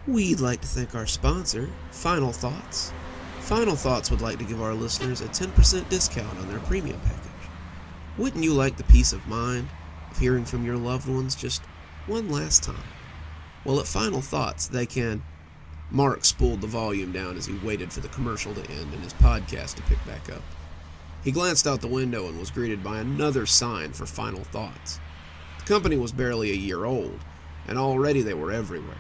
We'd like to thank our sponsor, Final Thoughts. Final Thoughts would like to give our listeners a 10% discount on their premium package. Wouldn't you like the peace of mind of hearing from your loved ones just one last time? Well, at Final Thoughts, they can... Mark spooled the volume down as he waited for the commercial to end and his podcast to pick back up. He glanced out the window and was greeted by another sign for Final Thoughts. The company was barely a year old, and already they were everywhere.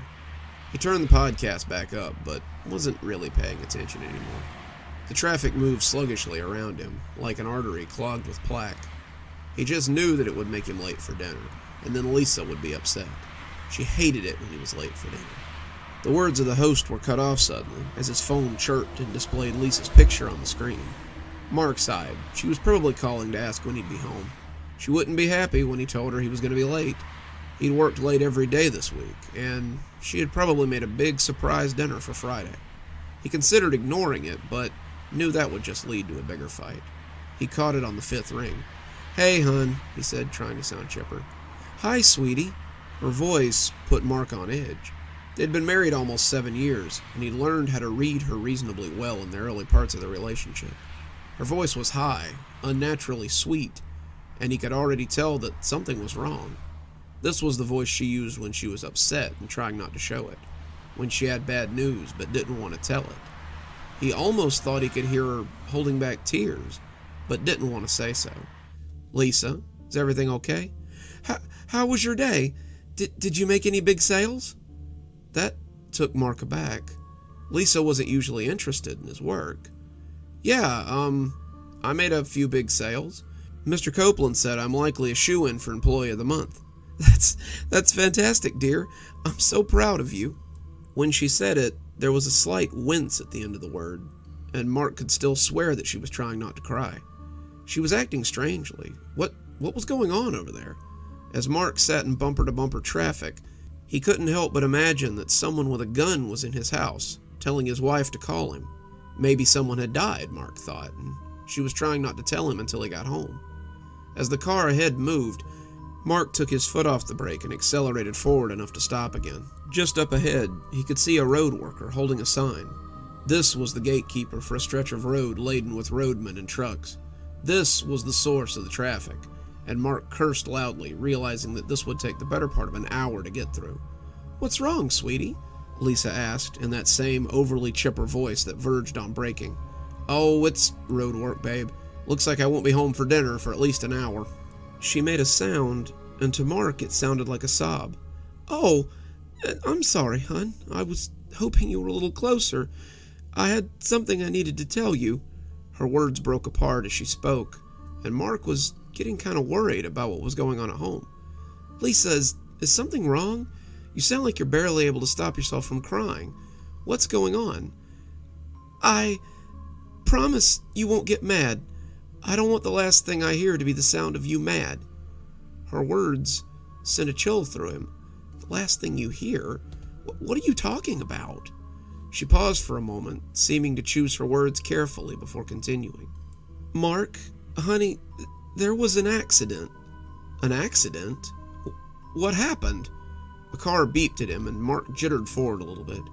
He turned the podcast back up, but wasn't really paying attention anymore. The traffic moved sluggishly around him, like an artery clogged with plaque. He just knew that it would make him late for dinner, and then Lisa would be upset. She hated it when he was late for dinner. The words of the host were cut off suddenly, as his phone chirped and displayed Lisa's picture on the screen. Mark sighed. She was probably calling to ask when he'd be home. She wouldn't be happy when he told her he was going to be late. He'd worked late every day this week, and she had probably made a big surprise dinner for Friday. He considered ignoring it, but knew that would just lead to a bigger fight. He caught it on the fifth ring. "Hey, hun," he said, trying to sound chipper. "Hi, sweetie." Her voice put Mark on edge. They'd been married almost 7 years, and he'd learned how to read her reasonably well in the early parts of the relationship. Her voice was high, unnaturally sweet, and he could already tell that something was wrong. This was the voice she used when she was upset and trying not to show it, when she had bad news but didn't want to tell it. He almost thought he could hear her holding back tears, but didn't want to say so. "Lisa, is everything okay? How was your day? Did you make any big sales?" That took Mark aback. Lisa wasn't usually interested in his work. "Yeah, I made a few big sales. Mr. Copeland said I'm likely a shoo-in for Employee of the Month." That's fantastic, dear. I'm so proud of you." When she said it, there was a slight wince at the end of the word, and Mark could still swear that she was trying not to cry. She was acting strangely. What was going on over there? As Mark sat in bumper-to-bumper traffic, he couldn't help but imagine that someone with a gun was in his house, telling his wife to call him. Maybe someone had died, Mark thought, and she was trying not to tell him until he got home. As the car ahead moved, Mark took his foot off the brake and accelerated forward enough to stop again. Just up ahead, he could see a road worker holding a sign. This was the gatekeeper for a stretch of road laden with roadmen and trucks. This was the source of the traffic, and Mark cursed loudly, realizing that this would take the better part of an hour to get through. "What's wrong, sweetie?" Lisa asked, in that same overly chipper voice that verged on breaking. "Oh, it's road work, babe. Looks like I won't be home for dinner for at least an hour." She made a sound, and to Mark it sounded like a sob. "Oh, I'm sorry, hon. I was hoping you were a little closer. I had something I needed to tell you." Her words broke apart as she spoke, and Mark was getting kind of worried about what was going on at home. "Lisa, is something wrong? You sound like you're barely able to stop yourself from crying. What's going on?" "I promise you won't get mad. I don't want the last thing I hear to be the sound of you mad." Her words sent a chill through him. "The last thing you hear? What are you talking about?" She paused for a moment, seeming to choose her words carefully before continuing. "Mark, honey, there was an accident." "An accident? What happened?" A car beeped at him, and Mark jittered forward a little bit.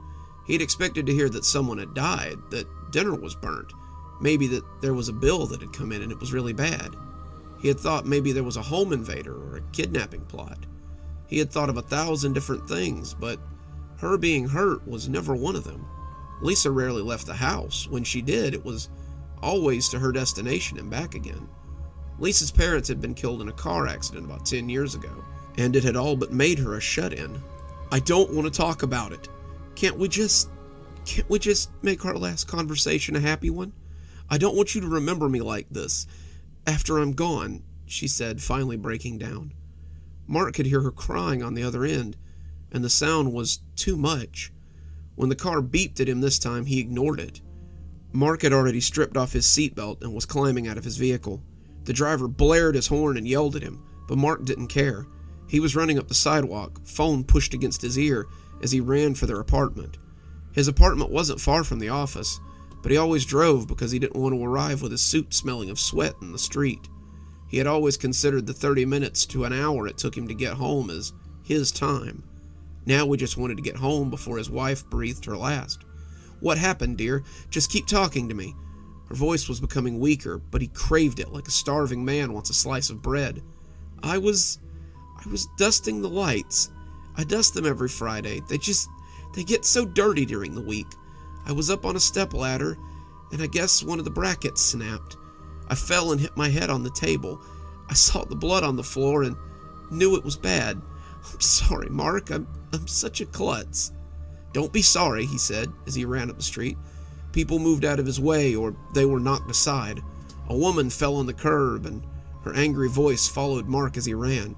He'd expected to hear that someone had died, that dinner was burnt, maybe that there was a bill that had come in and it was really bad. He had thought maybe there was a home invader or a kidnapping plot. He had thought of 1,000 different things, but her being hurt was never one of them. Lisa rarely left the house. When she did, it was always to her destination and back again. Lisa's parents had been killed in a car accident about 10 years ago, and it had all but made her a shut-in. "I don't want to talk about it. Can't we just make our last conversation a happy one? I don't want you to remember me like this after I'm gone," she said, finally breaking down. Mark could hear her crying on the other end, and the sound was too much. When the car beeped at him this time, he ignored it. Mark had already stripped off his seatbelt and was climbing out of his vehicle. The driver blared his horn and yelled at him, but Mark didn't care. He was running up the sidewalk, phone pushed against his ear as he ran for their apartment. His apartment wasn't far from the office, but he always drove because he didn't want to arrive with his suit smelling of sweat in the street. He had always considered the 30 minutes to an hour it took him to get home as his time. Now we just wanted to get home before his wife breathed her last. "What happened, dear? Just keep talking to me." Her voice was becoming weaker, but he craved it like a starving man wants a slice of bread. I was dusting the lights. I dust them every Friday. They get so dirty during the week. I was up on a stepladder, and I guess one of the brackets snapped. I fell and hit my head on the table. I saw the blood on the floor and knew it was bad. I'm sorry, Mark. I'm such a klutz. "Don't be sorry," he said as he ran up the street. People moved out of his way or they were knocked aside. A woman fell on the curb and her angry voice followed Mark as he ran.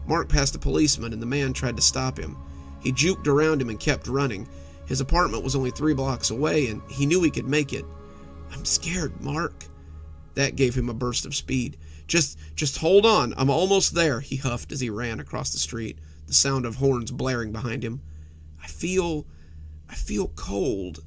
Mark passed a policeman and the man tried to stop him. He juked around him and kept running. His apartment was only 3 blocks away and he knew he could make it. "I'm scared, Mark." That gave him a burst of speed. Just hold on, I'm almost there," he huffed as he ran across the street, the sound of horns blaring behind him. I feel cold.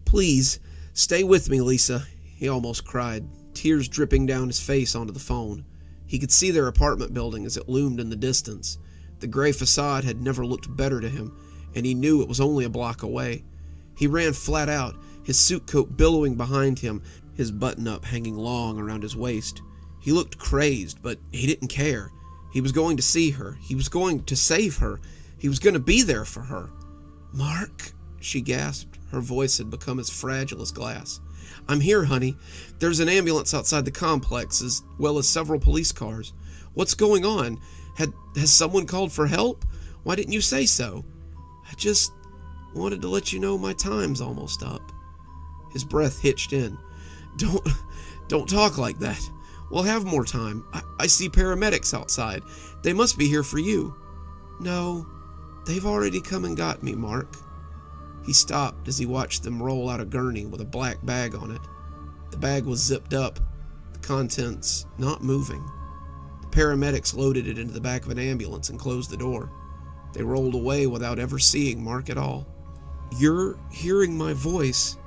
"Please, stay with me, Lisa," he almost cried, tears dripping down his face onto the phone. He could see their apartment building as it loomed in the distance. The gray facade had never looked better to him, and he knew it was only a block away. He ran flat out, his suit coat billowing behind him, his button-up hanging long around his waist. He looked crazed, but he didn't care. He was going to see her. He was going to save her. He was going to be there for her. "Mark," she gasped. Her voice had become as fragile as glass. "I'm here, honey. There's an ambulance outside the complex, as well as several police cars. What's going on? Has someone called for help? Why didn't you say so? I just wanted to let you know my time's almost up." His breath hitched in. Don't talk like that. We'll have more time. I see paramedics outside. They must be here for you." "No, they've already come and got me, Mark." He stopped as he watched them roll out a gurney with a black bag on it. The bag was zipped up, the contents not moving. The paramedics loaded it into the back of an ambulance and closed the door. They rolled away without ever seeing Mark at all. "You're hearing my voice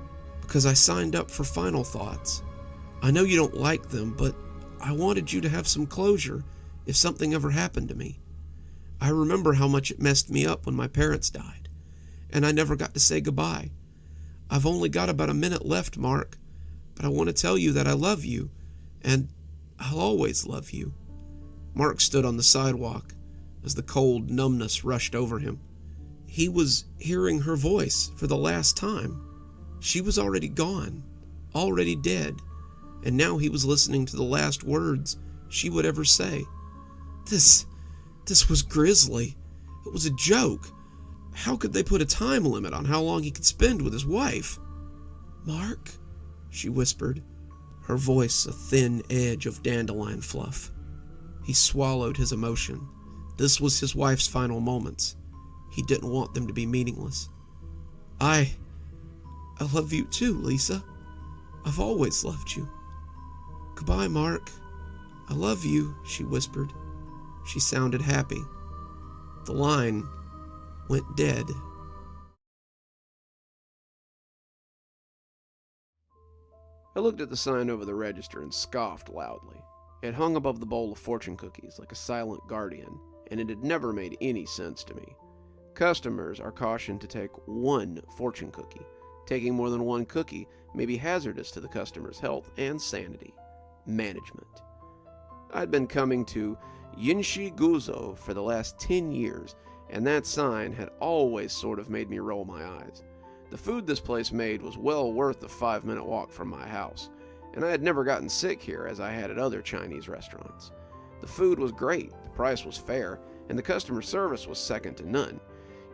because I signed up for Final Thoughts. I know you don't like them, but I wanted you to have some closure if something ever happened to me. I remember how much it messed me up when my parents died, and I never got to say goodbye. I've only got about a minute left, Mark, but I want to tell you that I love you, and I'll always love you." Mark stood on the sidewalk as the cold numbness rushed over him. He was hearing her voice for the last time. She was already gone, already dead, and now he was listening to the last words she would ever say. This was grisly. It was a joke. How could they put a time limit on how long he could spend with his wife? "Mark," she whispered, her voice a thin edge of dandelion fluff. He swallowed his emotion. This was his wife's final moments. He didn't want them to be meaningless. I love you too, Lisa. I've always loved you." "Goodbye, Mark. I love you," she whispered. She sounded happy. The line went dead. I looked at the sign over the register and scoffed loudly. It hung above the bowl of fortune cookies like a silent guardian, and it had never made any sense to me. Customers are cautioned to take one fortune cookie. Taking more than one cookie may be hazardous to the customer's health and sanity. Management. I'd been coming to Yinshi Guzo for the last 10 years, and that sign had always sort of made me roll my eyes. The food this place made was well worth the 5-minute walk from my house, and I had never gotten sick here as I had at other Chinese restaurants. The food was great, the price was fair, and the customer service was second to none.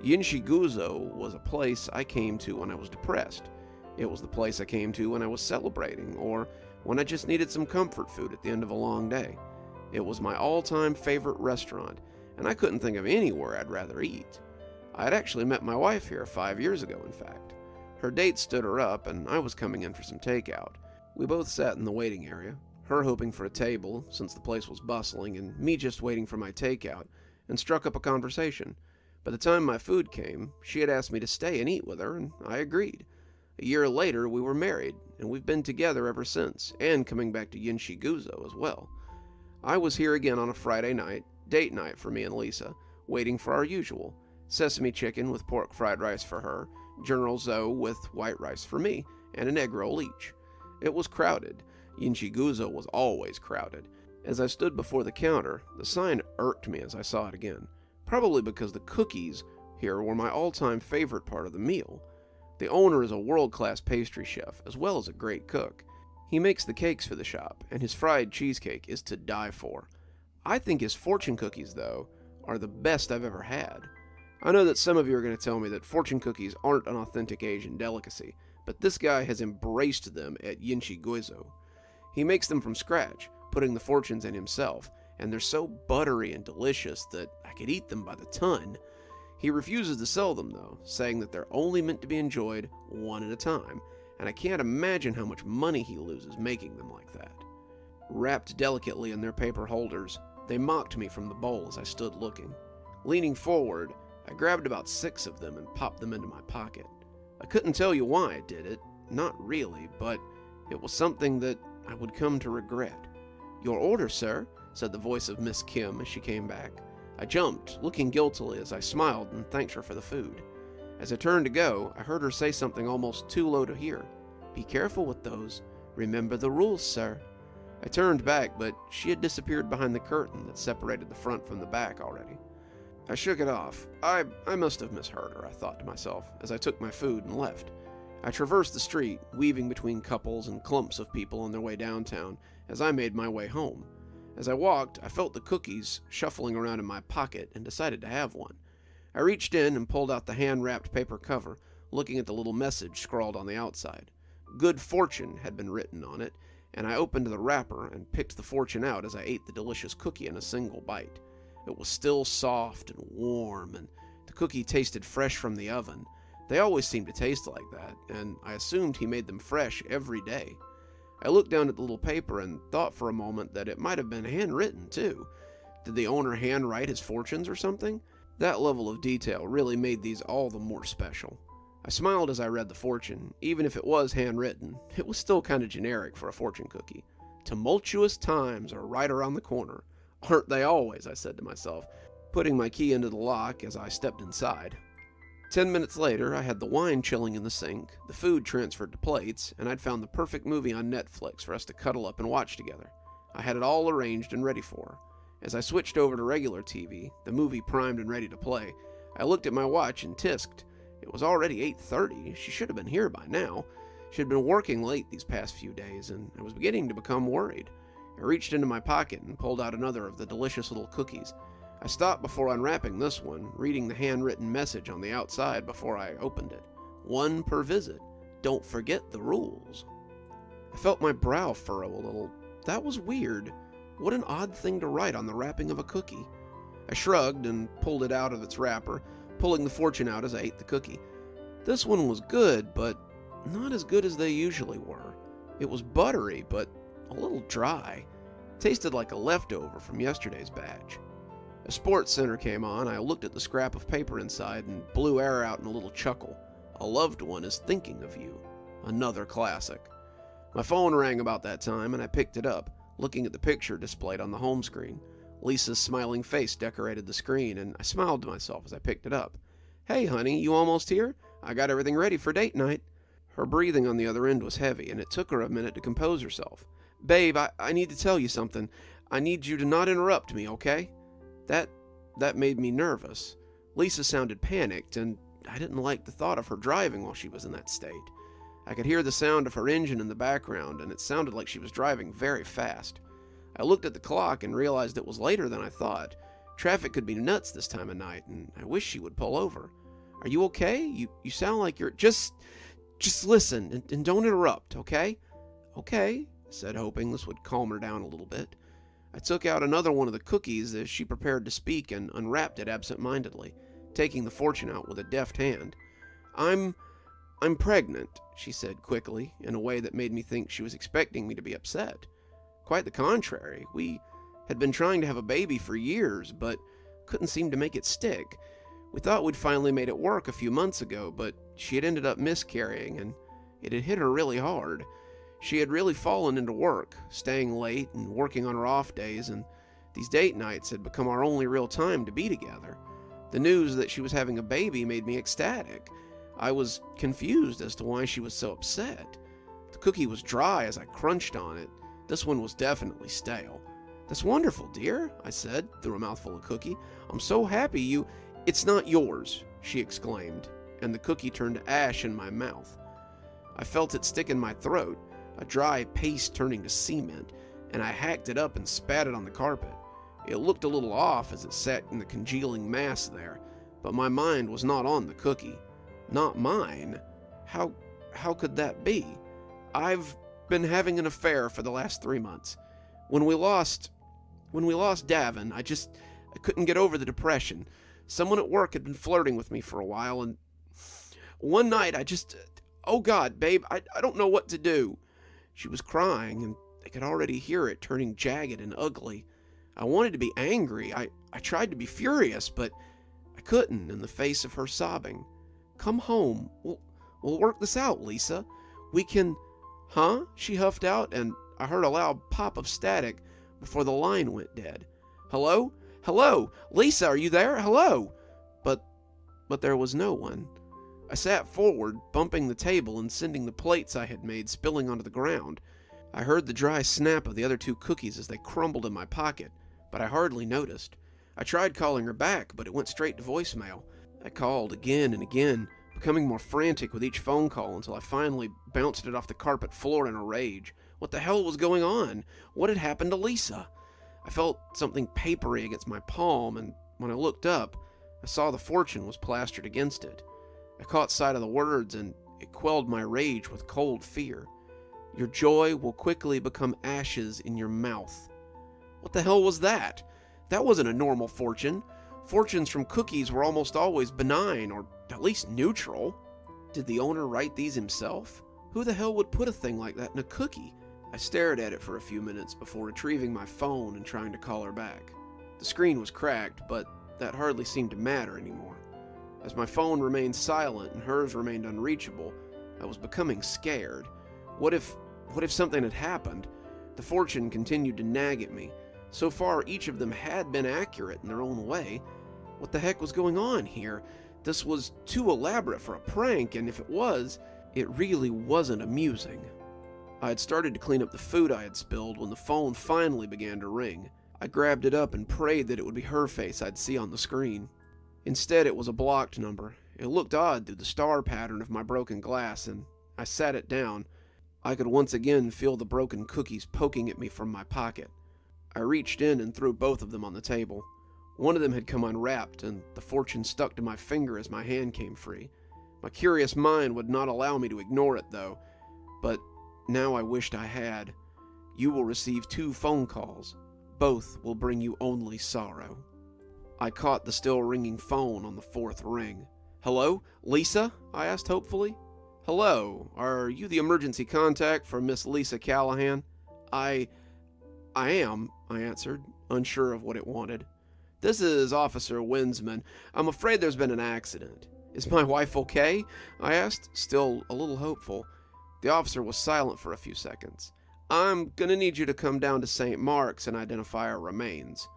Yinshi Guzo was a place I came to when I was depressed. It was the place I came to when I was celebrating, or when I just needed some comfort food at the end of a long day. It was my all-time favorite restaurant, and I couldn't think of anywhere I'd rather eat. I had actually met my wife here 5 years ago, in fact. Her date stood her up, and I was coming in for some takeout. We both sat in the waiting area, her hoping for a table, since the place was bustling, and me just waiting for my takeout, and struck up a conversation. By the time my food came, she had asked me to stay and eat with her, and I agreed. A year later, we were married, and we've been together ever since, and coming back to Yinshi Guzo as well. I was here again on a Friday night, date night for me and Lisa, waiting for our usual, sesame chicken with pork fried rice for her, General Tso with white rice for me, and an egg roll each. It was crowded. Yinchiguzo was always crowded. As I stood before the counter, the sign irked me as I saw it again, probably because the cookies here were my all-time favorite part of the meal. The owner is a world-class pastry chef, as well as a great cook. He makes the cakes for the shop, and his fried cheesecake is to die for. I think his fortune cookies, though, are the best I've ever had. I know that some of you are going to tell me that fortune cookies aren't an authentic Asian delicacy, but this guy has embraced them at Yinchiguzo. He makes them from scratch, putting the fortunes in himself, and they're so buttery and delicious that I could eat them by the ton. He refuses to sell them, though, saying that they're only meant to be enjoyed one at a time, and I can't imagine how much money he loses making them like that. Wrapped delicately in their paper holders, they mocked me from the bowl as I stood looking. Leaning forward, I grabbed about 6 of them and popped them into my pocket. I couldn't tell you why I did it, not really, but it was something that I would come to regret. "Your order, sir," said the voice of Miss Kim as she came back. I jumped, looking guiltily as I smiled and thanked her for the food. As I turned to go, I heard her say something almost too low to hear. "Be careful with those. Remember the rules, sir." I turned back, but she had disappeared behind the curtain that separated the front from the back already. I shook it off. I must have misheard her, I thought to myself, as I took my food and left. I traversed the street, weaving between couples and clumps of people on their way downtown, as I made my way home. As I walked, I felt the cookies shuffling around in my pocket and decided to have one. I reached in and pulled out the hand-wrapped paper cover, looking at the little message scrawled on the outside. Good Fortune had been written on it, and I opened the wrapper and picked the fortune out as I ate the delicious cookie in a single bite. It was still soft and warm, and the cookie tasted fresh from the oven. They always seemed to taste like that, and I assumed he made them fresh every day. I looked down at the little paper and thought for a moment that it might have been handwritten, too. Did the owner handwrite his fortunes or something? That level of detail really made these all the more special. I smiled as I read the fortune. Even if it was handwritten, it was still kind of generic for a fortune cookie. Tumultuous times are right around the corner. Aren't they always, I said to myself, putting my key into the lock as I stepped inside. 10 minutes later, I had the wine chilling in the sink, the food transferred to plates, and I'd found the perfect movie on Netflix for us to cuddle up and watch together. I had it all arranged and ready for her. As I switched over to regular TV, the movie primed and ready to play, I looked at my watch and tisked. It was already 8:30. She should have been here by now. She had been working late these past few days, and I was beginning to become worried. I reached into my pocket and pulled out another of the delicious little cookies. I stopped before unwrapping this one, reading the handwritten message on the outside before I opened it. 1 per visit. Don't forget the rules. I felt my brow furrow a little. That was weird. What an odd thing to write on the wrapping of a cookie. I shrugged and pulled it out of its wrapper, pulling the fortune out as I ate the cookie. This one was good, but not as good as they usually were. It was buttery, but a little dry. Tasted like a leftover from yesterday's batch. A sports center came on. I looked at the scrap of paper inside and blew air out in a little chuckle. A loved one is thinking of you. Another classic. My phone rang about that time, and I picked it up, looking at the picture displayed on the home screen. Lisa's smiling face decorated the screen, and I smiled to myself as I picked it up. "Hey, honey, you almost here? I got everything ready for date night." Her breathing on the other end was heavy, and it took her a minute to compose herself. "Babe, I need to tell you something. I need you to not interrupt me, okay?" That made me nervous. Lisa sounded panicked, and I didn't like the thought of her driving while she was in that state. I could hear the sound of her engine in the background, and it sounded like she was driving very fast. I looked at the clock and realized it was later than I thought. Traffic could be nuts this time of night, and I wish she would pull over. "Are you okay? You sound like you're... Just listen, and don't interrupt, okay?" "Okay," I said, hoping this would calm her down a little bit. I took out another one of the cookies as she prepared to speak and unwrapped it absent-mindedly, taking the fortune out with a deft hand. I'm pregnant," she said quickly, in a way that made me think she was expecting me to be upset. Quite the contrary. We had been trying to have a baby for years, but couldn't seem to make it stick. We thought we'd finally made it work a few months ago, but she had ended up miscarrying, and it had hit her really hard. She had really fallen into work, staying late and working on her off days, and these date nights had become our only real time to be together. The news that she was having a baby made me ecstatic. I was confused as to why she was so upset. The cookie was dry as I crunched on it. This one was definitely stale. "That's wonderful, dear," I said, through a mouthful of cookie. "I'm so happy you—" "It's not yours," she exclaimed, and the cookie turned to ash in my mouth. I felt it stick in my throat, a dry paste turning to cement, and I hacked it up and spat it on the carpet. It looked a little off as it sat in the congealing mass there, but my mind was not on the cookie. Not mine. How could that be? I've been having an affair for the last 3 months. When we lost Davin, I couldn't get over the depression. Someone at work had been flirting with me for a while, and one night oh God, babe, I don't know what to do." She was crying, and I could already hear it turning jagged and ugly. I wanted to be angry. I tried to be furious, but I couldn't in the face of her sobbing. "Come home. We'll work this out, Lisa. We can—" "Huh?" she huffed out, and I heard a loud pop of static before the line went dead. "Hello? Hello? Lisa, are you there? Hello?" But there was no one. I sat forward, bumping the table and sending the plates I had made spilling onto the ground. I heard the dry snap of the other 2 cookies as they crumbled in my pocket, but I hardly noticed. I tried calling her back, but it went straight to voicemail. I called again and again, becoming more frantic with each phone call until I finally bounced it off the carpet floor in a rage. What the hell was going on? What had happened to Lisa? I felt something papery against my palm, and when I looked up, I saw the fortune was plastered against it. I caught sight of the words, and it quelled my rage with cold fear. "Your joy will quickly become ashes in your mouth." What the hell was that? That wasn't a normal fortune. Fortunes from cookies were almost always benign, or at least neutral. Did the owner write these himself? Who the hell would put a thing like that in a cookie? I stared at it for a few minutes before retrieving my phone and trying to call her back. The screen was cracked, but that hardly seemed to matter anymore. As my phone remained silent and hers remained unreachable, I was becoming scared. What if something had happened? The fortune continued to nag at me. So far, each of them had been accurate in their own way. What the heck was going on here? This was too elaborate for a prank, and if it was, it really wasn't amusing. I had started to clean up the food I had spilled when the phone finally began to ring. I grabbed it up and prayed that it would be her face I'd see on the screen. Instead, it was a blocked number. It looked odd through the star pattern of my broken glass, and I sat it down. I could once again feel the broken cookies poking at me from my pocket. I reached in and threw both of them on the table. One of them had come unwrapped, and the fortune stuck to my finger as my hand came free. My curious mind would not allow me to ignore it, though. But now I wished I had. You will receive 2 phone calls. Both will bring you only sorrow. I caught the still ringing phone on the 4th ring. "Hello? Lisa?" I asked hopefully. "Hello. Are you the emergency contact for Miss Lisa Callahan?" I am," I answered, unsure of what it wanted. "This is Officer Winsman. I'm afraid there's been an accident." "Is my wife okay?" I asked, still a little hopeful. The officer was silent for a few seconds. "I'm gonna need you to come down to St. Mark's and identify her remains."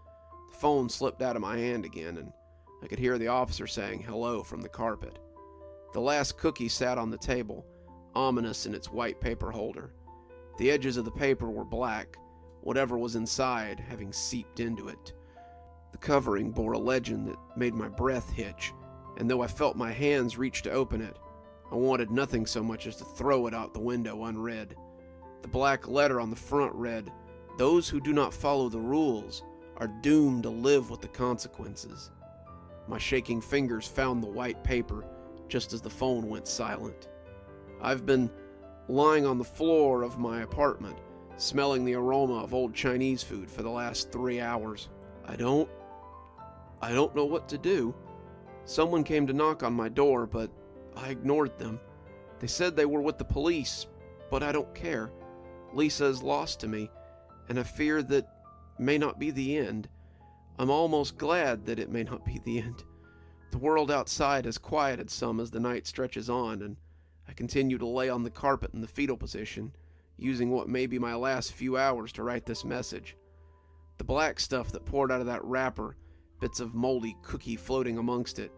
The phone slipped out of my hand again, and I could hear the officer saying hello from the carpet. The last cookie sat on the table, ominous in its white paper holder. The edges of the paper were black, whatever was inside having seeped into it. The covering bore a legend that made my breath hitch, and though I felt my hands reach to open it, I wanted nothing so much as to throw it out the window unread. The black letter on the front read, "Those who do not follow the rules are doomed to live with the consequences." My shaking fingers found the white paper just as the phone went silent. I've been lying on the floor of my apartment, smelling the aroma of old Chinese food for the last 3 hours. I don't know what to do. Someone came to knock on my door, but I ignored them. They said they were with the police, but I don't care. Lisa is lost to me, and I fear that may not be the end. I'm almost glad that it may not be the end. The world outside has quieted some as the night stretches on, and I continue to lay on the carpet in the fetal position, using what may be my last few hours to write this message. The black stuff that poured out of that wrapper bits of moldy cookie floating amongst it,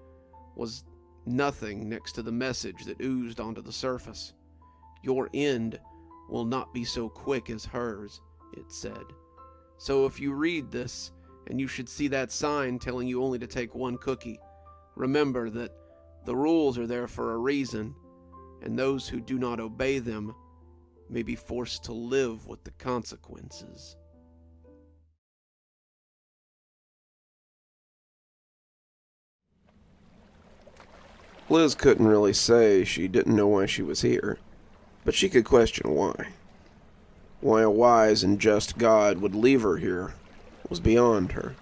was nothing next to the message that oozed onto the surface. "Your end will not be so quick as hers," it said. "So if you read this, and you should see that sign telling you only to take one cookie, remember that the rules are there for a reason, and those who do not obey them may be forced to live with the consequences." Liz couldn't really say she didn't know why she was here, but she could question why. Why a wise and just God would leave her here was beyond her,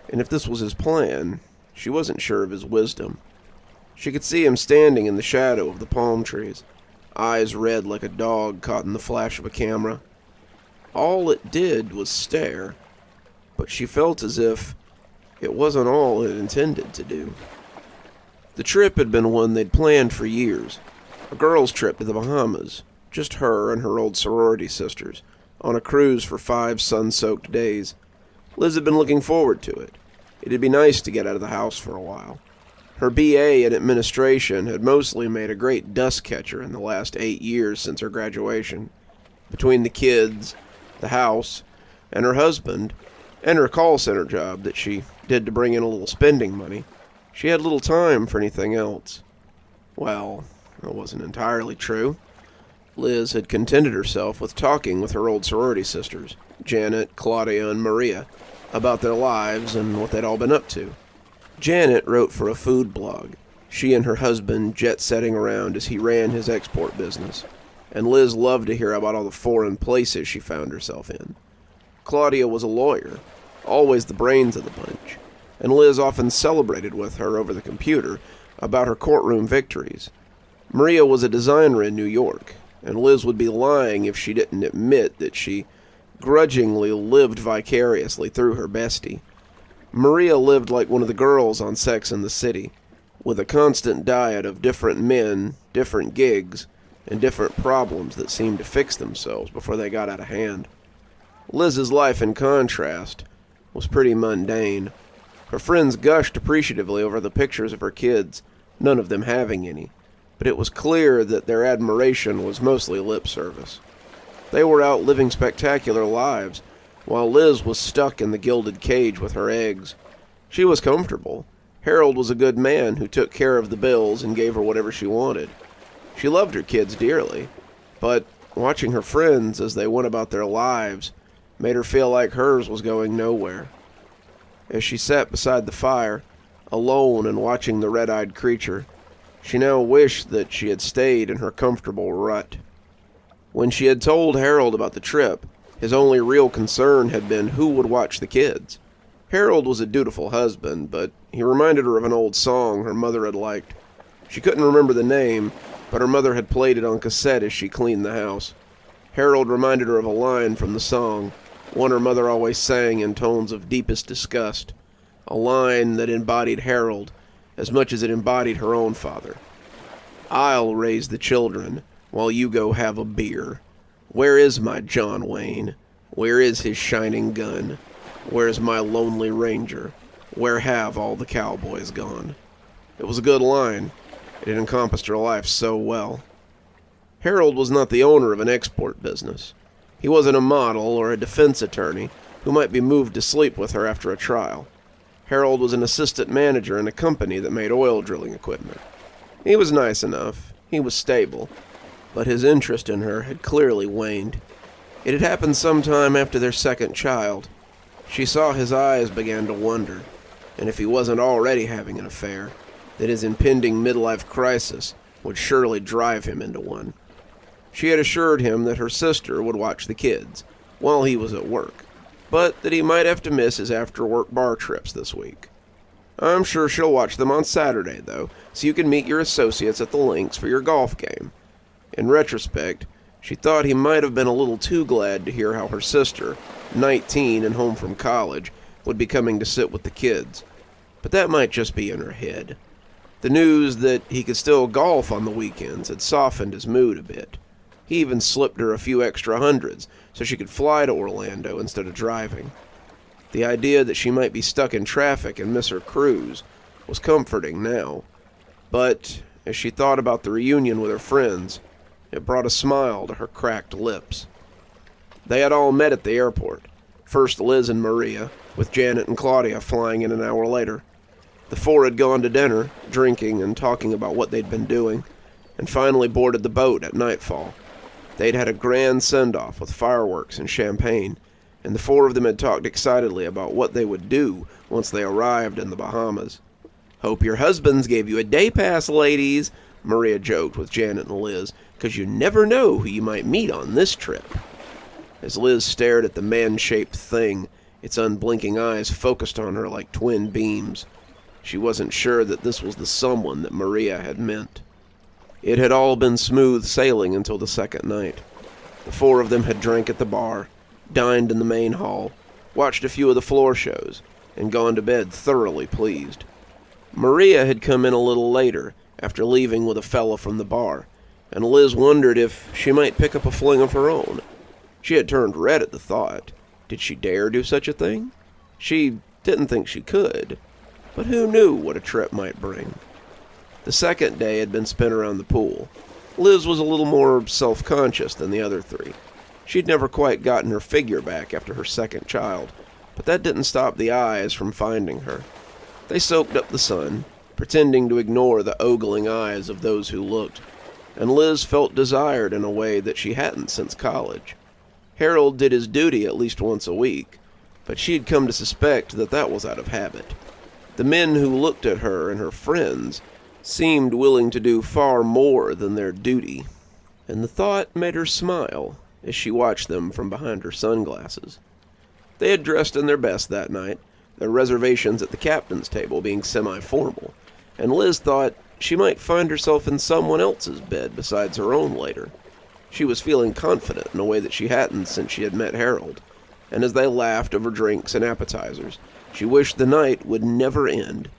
and if this was his plan, she wasn't sure of his wisdom. She could see him standing in the shadow of the palm trees, eyes red like a dog caught in the flash of a camera. All it did was stare, but she felt as if it wasn't all it intended to do. The trip had been one they'd planned for years, a girls' trip to the Bahamas, just her and her old sorority sisters, on a cruise for 5 sun-soaked days. Liz had been looking forward to it. It'd be nice to get out of the house for a while. Her BA in administration had mostly made a great dust catcher in the last 8 years since her graduation. Between the kids, the house, and her husband, and her call center job that she did to bring in a little spending money, she had little time for anything else. Well, that wasn't entirely true. Liz had contented herself with talking with her old sorority sisters, Janet, Claudia, and Maria, about their lives and what they'd all been up to. Janet wrote for a food blog, she and her husband jet-setting around as he ran his export business, and Liz loved to hear about all the foreign places she found herself in. Claudia was a lawyer, always the brains of the bunch, and Liz often celebrated with her over the computer about her courtroom victories. Maria was a designer in New York, and Liz would be lying if she didn't admit that she grudgingly lived vicariously through her bestie. Maria lived like one of the girls on Sex and the City, with a constant diet of different men, different gigs, and different problems that seemed to fix themselves before they got out of hand. Liz's life, in contrast, was pretty mundane. Her friends gushed appreciatively over the pictures of her kids, none of them having any, but it was clear that their admiration was mostly lip service. They were out living spectacular lives, while Liz was stuck in the gilded cage with her eggs. She was comfortable. Harold was a good man who took care of the bills and gave her whatever she wanted. She loved her kids dearly, but watching her friends as they went about their lives made her feel like hers was going nowhere. As she sat beside the fire, alone and watching the red-eyed creature, she now wished that she had stayed in her comfortable rut. When she had told Harold about the trip, his only real concern had been who would watch the kids. Harold was a dutiful husband, but he reminded her of an old song her mother had liked. She couldn't remember the name, but her mother had played it on cassette as she cleaned the house. Harold reminded her of a line from the song, one her mother always sang in tones of deepest disgust, a line that embodied Harold as much as it embodied her own father. "I'll raise the children while you go have a beer. Where is my John Wayne? Where is his shining gun? Where's my lonely ranger? Where have all the cowboys gone?" It was a good line. It had encompassed her life so well. Harold was not the owner of an export business. He wasn't a model or a defense attorney who might be moved to sleep with her after a trial. Harold was an assistant manager in a company that made oil drilling equipment. He was nice enough. He was stable. But his interest in her had clearly waned. It had happened sometime after their second child. She saw his eyes began to wonder, and if he wasn't already having an affair, that his impending midlife crisis would surely drive him into one. She had assured him that her sister would watch the kids while he was at work, but that he might have to miss his after-work bar trips this week. "I'm sure she'll watch them on Saturday, though, so you can meet your associates at the links for your golf game." In retrospect, she thought he might have been a little too glad to hear how her sister, 19 and home from college, would be coming to sit with the kids. But that might just be in her head. The news that he could still golf on the weekends had softened his mood a bit. He even slipped her a few extra hundreds so she could fly to Orlando instead of driving. The idea that she might be stuck in traffic and miss her cruise was comforting now. But as she thought about the reunion with her friends, it brought a smile to her cracked lips. They had all met at the airport. First Liz and Maria, with Janet and Claudia flying in an hour later. The four had gone to dinner, drinking and talking about what they'd been doing, and finally boarded the boat at nightfall. They'd had a grand send-off with fireworks and champagne, and the four of them had talked excitedly about what they would do once they arrived in the Bahamas. "Hope your husbands gave you a day pass, ladies," Maria joked with Janet and Liz, "'cause you never know who you might meet on this trip." As Liz stared at the man-shaped thing, its unblinking eyes focused on her like twin beams. She wasn't sure that this was the someone that Maria had meant. It had all been smooth sailing until the second night. The four of them had drank at the bar, dined in the main hall, watched a few of the floor shows, and gone to bed thoroughly pleased. Maria had come in a little later, after leaving with a fella from the bar, and Liz wondered if she might pick up a fling of her own. She had turned red at the thought. Did she dare do such a thing? She didn't think she could, but who knew what a trip might bring? The second day had been spent around the pool. Liz was a little more self-conscious than the other three. She'd never quite gotten her figure back after her second child, but that didn't stop the eyes from finding her. They soaked up the sun, pretending to ignore the ogling eyes of those who looked, and Liz felt desired in a way that she hadn't since college. Harold did his duty at least once a week, but she'd come to suspect that that was out of habit. The men who looked at her and her friends seemed willing to do far more than their duty, and the thought made her smile as she watched them from behind her sunglasses. They had dressed in their best that night, their reservations at the captain's table being semi-formal, and Liz thought she might find herself in someone else's bed besides her own later. She was feeling confident in a way that she hadn't since she had met Harold, and as they laughed over drinks and appetizers, she wished the night would never end.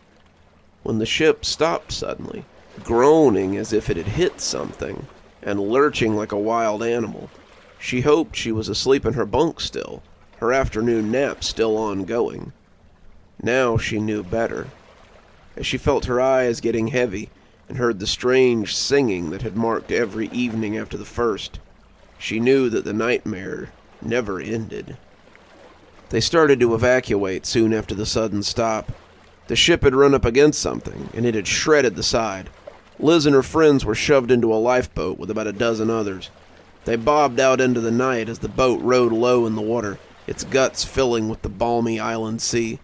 When the ship stopped suddenly, groaning as if it had hit something, and lurching like a wild animal, she hoped she was asleep in her bunk still, her afternoon nap still ongoing. Now she knew better. As she felt her eyes getting heavy and heard the strange singing that had marked every evening after the first, she knew that the nightmare never ended. They started to evacuate soon after the sudden stop. The ship had run up against something, and it had shredded the side. Liz and her friends were shoved into a lifeboat with about a dozen others. They bobbed out into the night as the boat rode low in the water, its guts filling with the balmy island sea.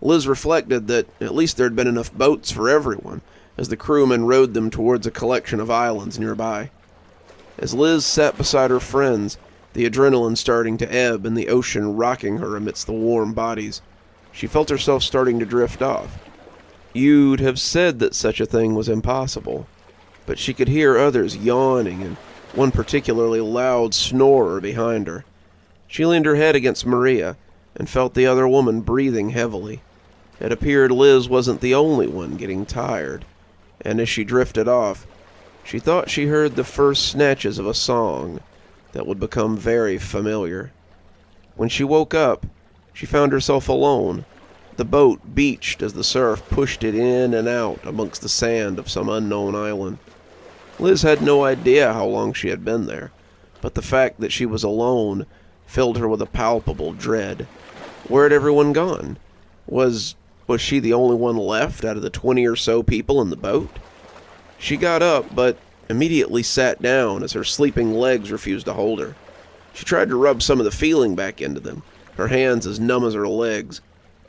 Liz reflected that at least there had been enough boats for everyone, as the crewmen rowed them towards a collection of islands nearby. As Liz sat beside her friends, the adrenaline starting to ebb and the ocean rocking her amidst the warm bodies, she felt herself starting to drift off. You'd have said that such a thing was impossible, but she could hear others yawning and one particularly loud snorer behind her. She leaned her head against Maria and felt the other woman breathing heavily. It appeared Liz wasn't the only one getting tired, and as she drifted off, she thought she heard the first snatches of a song that would become very familiar. When she woke up, she found herself alone. The boat beached as the surf pushed it in and out amongst the sand of some unknown island. Liz had no idea how long she had been there, but the fact that she was alone filled her with a palpable dread. Where had everyone gone? Was she the only one left out of the 20 or so people in the boat? She got up, but immediately sat down as her sleeping legs refused to hold her. She tried to rub some of the feeling back into them, her hands as numb as her legs,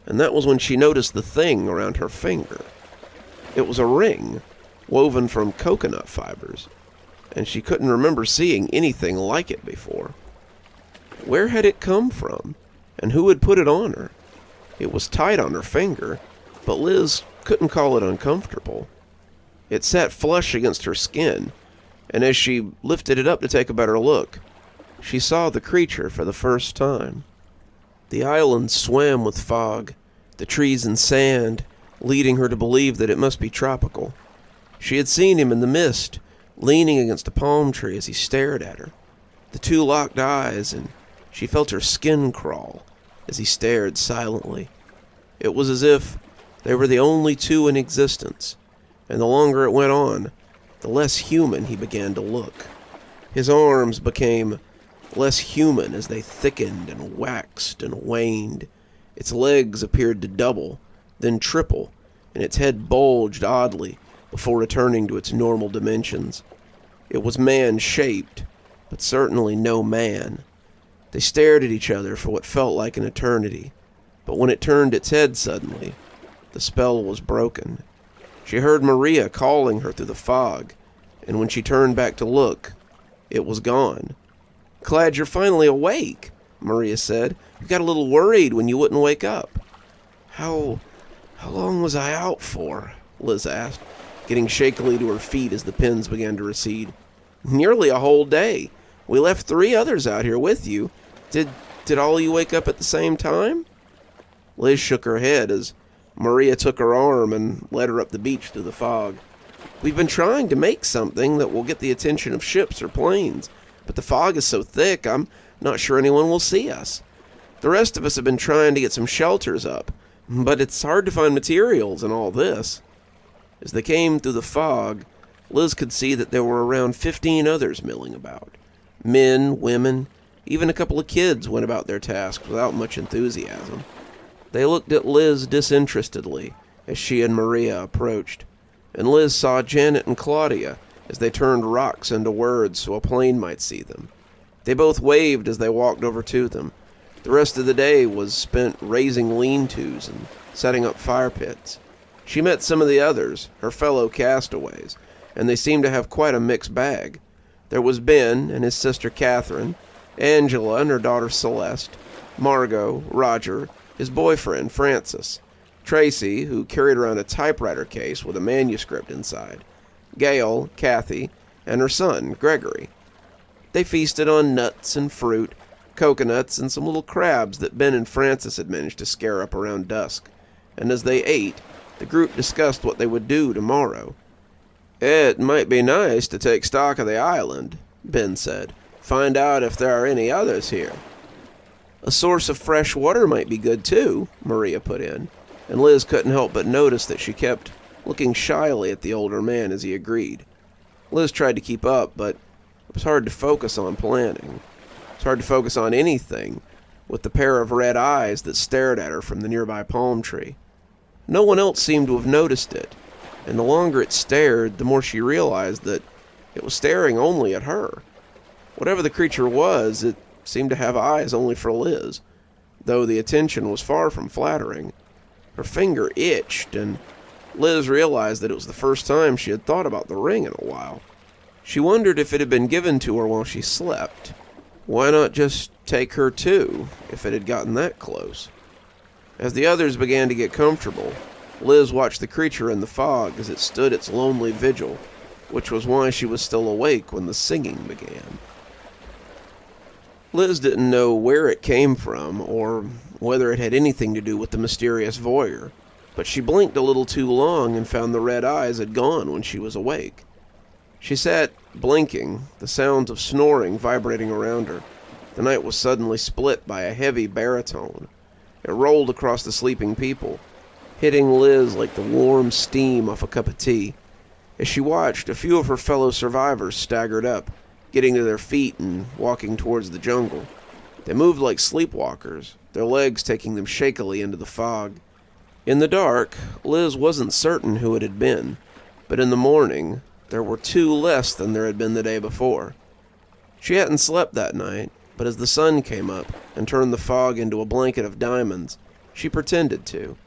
and that was when she noticed the thing around her finger. It was a ring, woven from coconut fibers, and she couldn't remember seeing anything like it before. Where had it come from, and who had put it on her? It was tight on her finger, but Liz couldn't call it uncomfortable. It sat flush against her skin, and as she lifted it up to take a better look, she saw the creature for the first time. The island swam with fog, the trees and sand leading her to believe that it must be tropical. She had seen him in the mist, leaning against a palm tree as he stared at her. The two locked eyes, and she felt her skin crawl. as he stared silently. It was as if they were the only two in existence, and the longer it went on, the less human he began to look. His arms became less human as they thickened and waxed and waned. Its legs appeared to double, then triple, and its head bulged oddly before returning to its normal dimensions. It was man-shaped, but certainly no man. They stared at each other for what felt like an eternity, but when it turned its head suddenly, the spell was broken. She heard Maria calling her through the fog, and when she turned back to look, it was gone. "Glad you're finally awake," Maria said. "We got a little worried when you wouldn't wake up." How long was I out for?" Liz asked, getting shakily to her feet as the pins began to recede. "Nearly a whole day. We left 3 others out here with you. Did all you wake up at the same time?" Liz shook her head as Maria took her arm and led her up the beach through the fog. "We've been trying to make something that will get the attention of ships or planes, but the fog is so thick I'm not sure anyone will see us. The rest of us have been trying to get some shelters up, but it's hard to find materials and all this." As they came through the fog, Liz could see that there were around 15 others milling about. Men, women, even a couple of kids went about their tasks without much enthusiasm. They looked at Liz disinterestedly as she and Maria approached, and Liz saw Janet and Claudia as they turned rocks into words so a plane might see them. They both waved as they walked over to them. The rest of the day was spent raising lean-tos and setting up fire pits. She met some of the others, her fellow castaways, and they seemed to have quite a mixed bag. There was Ben and his sister Catherine, Angela and her daughter Celeste, Margot, Roger, his boyfriend Francis, Tracy, who carried around a typewriter case with a manuscript inside, Gail, Kathy, and her son Gregory. They feasted on nuts and fruit, coconuts, and some little crabs that Ben and Francis had managed to scare up around dusk, and as they ate, the group discussed what they would do tomorrow. "It might be nice to take stock of the island," Ben said. "Find out if there are any others here." "A source of fresh water might be good too," Maria put in, and Liz couldn't help but notice that she kept looking shyly at the older man as he agreed. Liz tried to keep up, but it was hard to focus on planning. It was hard to focus on anything with the pair of red eyes that stared at her from the nearby palm tree. No one else seemed to have noticed it, and the longer it stared, the more she realized that it was staring only at her. Whatever the creature was, it seemed to have eyes only for Liz, though the attention was far from flattering. Her finger itched, and Liz realized that it was the first time she had thought about the ring in a while. She wondered if it had been given to her while she slept. Why not just take her too, if it had gotten that close? As the others began to get comfortable, Liz watched the creature in the fog as it stood its lonely vigil, which was why she was still awake when the singing began. Liz didn't know where it came from or whether it had anything to do with the mysterious voyeur, but she blinked a little too long and found the red eyes had gone when she was awake. She sat blinking, the sounds of snoring vibrating around her. The night was suddenly split by a heavy baritone. It rolled across the sleeping people, hitting Liz like the warm steam off a cup of tea. As she watched, a few of her fellow survivors staggered up, getting to their feet and walking towards the jungle. They moved like sleepwalkers, their legs taking them shakily into the fog. In the dark, Liz wasn't certain who it had been, but in the morning, there were 2 less than there had been the day before. She hadn't slept that night, but as the sun came up and turned the fog into a blanket of diamonds, she pretended to.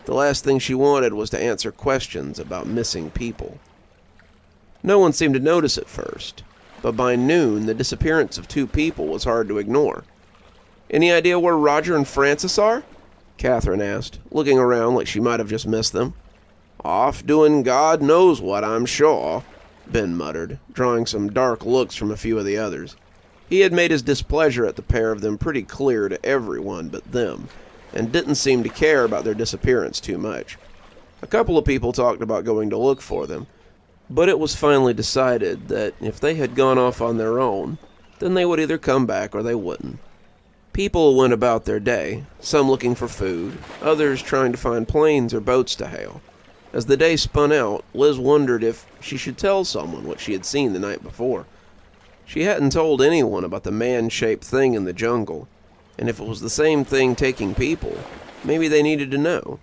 The last thing she wanted was to answer questions about missing people. No one seemed to notice at first, but by noon the disappearance of 2 people was hard to ignore. "Any idea where Roger and Francis are?" Catherine asked, looking around like she might have just missed them. "Off doing God knows what, I'm sure," Ben muttered, drawing some dark looks from a few of the others. He had made his displeasure at the pair of them pretty clear to everyone but them, and didn't seem to care about their disappearance too much. A couple of people talked about going to look for them, but it was finally decided that if they had gone off on their own, then they would either come back or they wouldn't. People went about their day, some looking for food, others trying to find planes or boats to hail. As the day spun out, Liz wondered if she should tell someone what she had seen the night before. She hadn't told anyone about the man-shaped thing in the jungle, and if it was the same thing taking people, maybe they needed to know.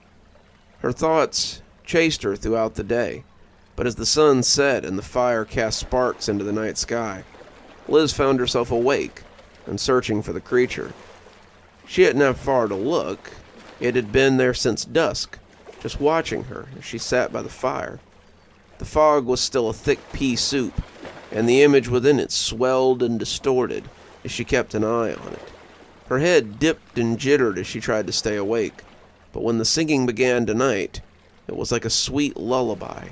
Her thoughts chased her throughout the day, but as the sun set and the fire cast sparks into the night sky, Liz found herself awake and searching for the creature. She hadn't had far to look. It had been there since dusk, just watching her as she sat by the fire. The fog was still a thick pea soup, and the image within it swelled and distorted as she kept an eye on it. Her head dipped and jittered as she tried to stay awake, but when the singing began tonight, it was like a sweet lullaby.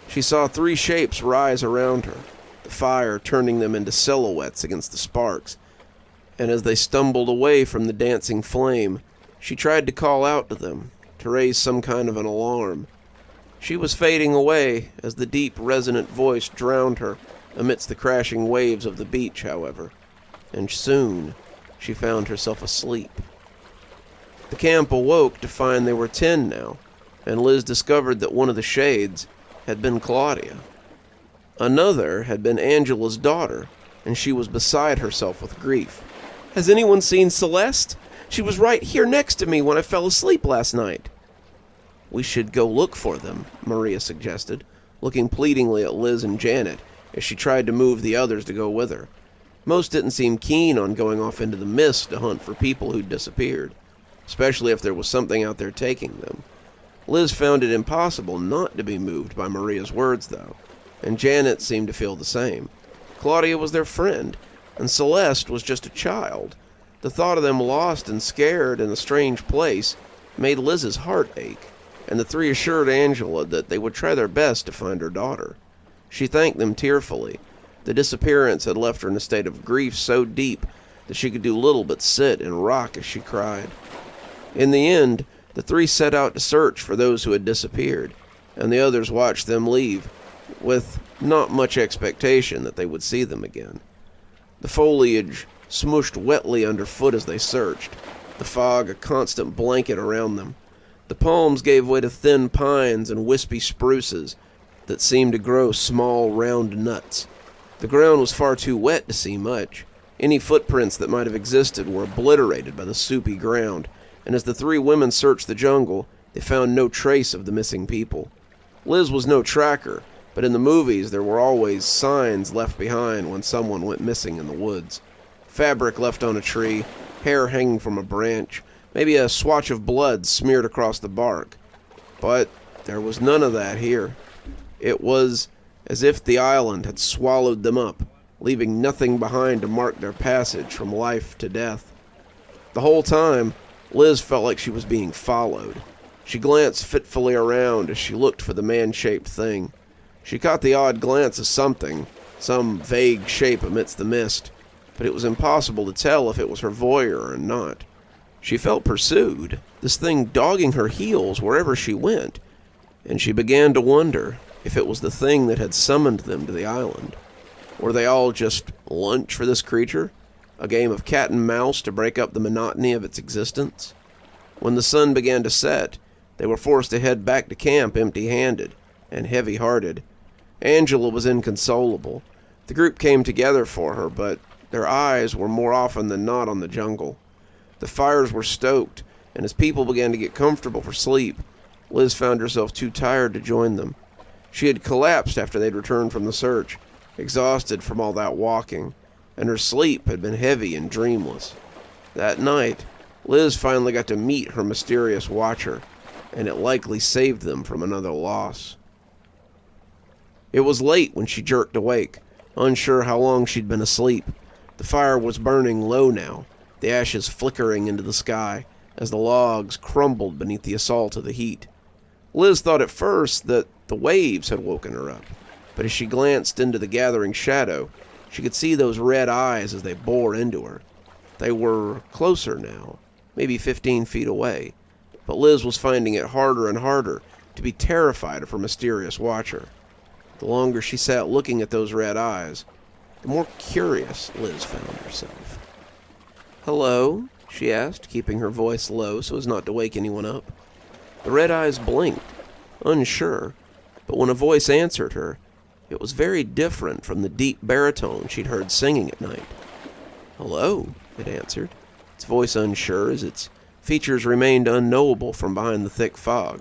She saw 3 shapes rise around her, the fire turning them into silhouettes against the sparks, and as they stumbled away from the dancing flame, she tried to call out to them, to raise some kind of an alarm. She was fading away as the deep, resonant voice drowned her amidst the crashing waves of the beach, however, and soon she found herself asleep. The camp awoke to find they were 10 now, and Liz discovered that one of the shades had been Claudia. Another had been Angela's daughter, and she was beside herself with grief. "Has anyone seen Celeste? She was right here next to me when I fell asleep last night." "We should go look for them," Maria suggested, looking pleadingly at Liz and Janet as she tried to move the others to go with her. Most didn't seem keen on going off into the mist to hunt for people who'd disappeared, especially if there was something out there taking them. Liz found it impossible not to be moved by Maria's words, though, and Janet seemed to feel the same. Claudia was their friend, and Celeste was just a child. The thought of them lost and scared in a strange place made Liz's heart ache, and the 3 assured Angela that they would try their best to find her daughter. She thanked them tearfully. The disappearance had left her in a state of grief so deep that she could do little but sit and rock as she cried. In the end, the 3 set out to search for those who had disappeared, and the others watched them leave, with not much expectation that they would see them again. The foliage smooshed wetly underfoot as they searched, the fog a constant blanket around them. The palms gave way to thin pines and wispy spruces that seemed to grow small, round nuts. The ground was far too wet to see much. Any footprints that might have existed were obliterated by the soupy ground, and as the 3 women searched the jungle, they found no trace of the missing people. Liz was no tracker, but in the movies there were always signs left behind when someone went missing in the woods. Fabric left on a tree, hair hanging from a branch, maybe a swatch of blood smeared across the bark. But there was none of that here. It was as if the island had swallowed them up, leaving nothing behind to mark their passage from life to death. The whole time, Liz felt like she was being followed. She glanced fitfully around as she looked for the man-shaped thing. She caught the odd glance of something, some vague shape amidst the mist, but it was impossible to tell if it was her voyeur or not. She felt pursued, this thing dogging her heels wherever she went, and she began to wonder if it was the thing that had summoned them to the island. Were they all just lunch for this creature? A game of cat and mouse to break up the monotony of its existence? When the sun began to set, they were forced to head back to camp empty-handed and heavy-hearted. Angela was inconsolable. The group came together for her, but their eyes were more often than not on the jungle. The fires were stoked, and as people began to get comfortable for sleep, Liz found herself too tired to join them. She had collapsed after they'd returned from the search, exhausted from all that walking, and her sleep had been heavy and dreamless. That night, Liz finally got to meet her mysterious watcher, and it likely saved them from another loss. It was late when she jerked awake, unsure how long she'd been asleep. The fire was burning low now, the ashes flickering into the sky as the logs crumbled beneath the assault of the heat. Liz thought at first that the waves had woken her up, but as she glanced into the gathering shadow, she could see those red eyes as they bore into her. They were closer now, maybe 15 feet away, but Liz was finding it harder and harder to be terrified of her mysterious watcher. The longer she sat looking at those red eyes, the more curious Liz found herself. "Hello?" she asked, keeping her voice low so as not to wake anyone up. The red eyes blinked, unsure, but when a voice answered her, it was very different from the deep baritone she'd heard singing at night. "Hello," it answered, its voice unsure as its features remained unknowable from behind the thick fog.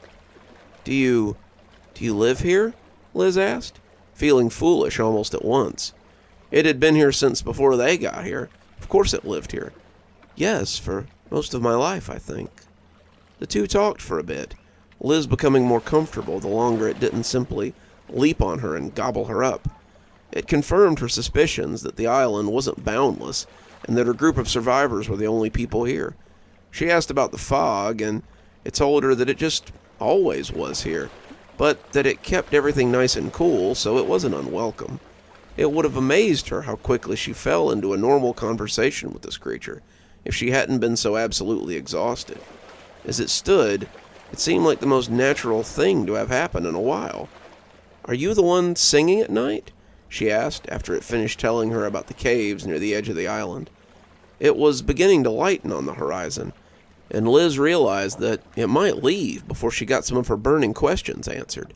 Do you live here?" Liz asked, feeling foolish almost at once. It had been here since before they got here. Of course it lived here. "Yes, for most of my life, I think." The two talked for a bit, Liz becoming more comfortable the longer it didn't simply leap on her and gobble her up. It confirmed her suspicions that the island wasn't boundless and that her group of survivors were the only people here. She asked about the fog, and it told her that it just always was here, but that it kept everything nice and cool, so it wasn't unwelcome. It would have amazed her how quickly she fell into a normal conversation with this creature if she hadn't been so absolutely exhausted. As it stood, it seemed like the most natural thing to have happened in a while. "Are you the one singing at night?" she asked after it finished telling her about the caves near the edge of the island. It was beginning to lighten on the horizon, and Liz realized that it might leave before she got some of her burning questions answered.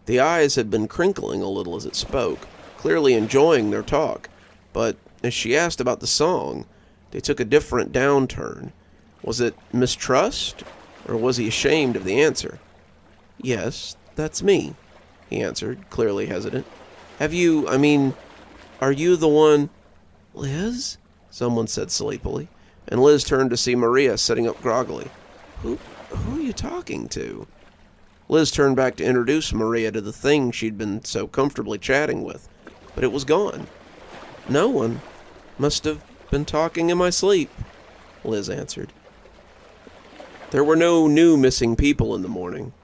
The eyes had been crinkling a little as it spoke, clearly enjoying their talk, but as she asked about the song, they took a different downturn. Was it mistrust, or was he ashamed of the answer? "Yes, that's me," he answered, clearly hesitant. Are you the one—" "Liz?" someone said sleepily, and Liz turned to see Maria sitting up groggily. Who are you talking to?" Liz turned back to introduce Maria to the thing she'd been so comfortably chatting with, but it was gone. "No one. Must have been talking in my sleep," Liz answered. There were no new missing people in the morning,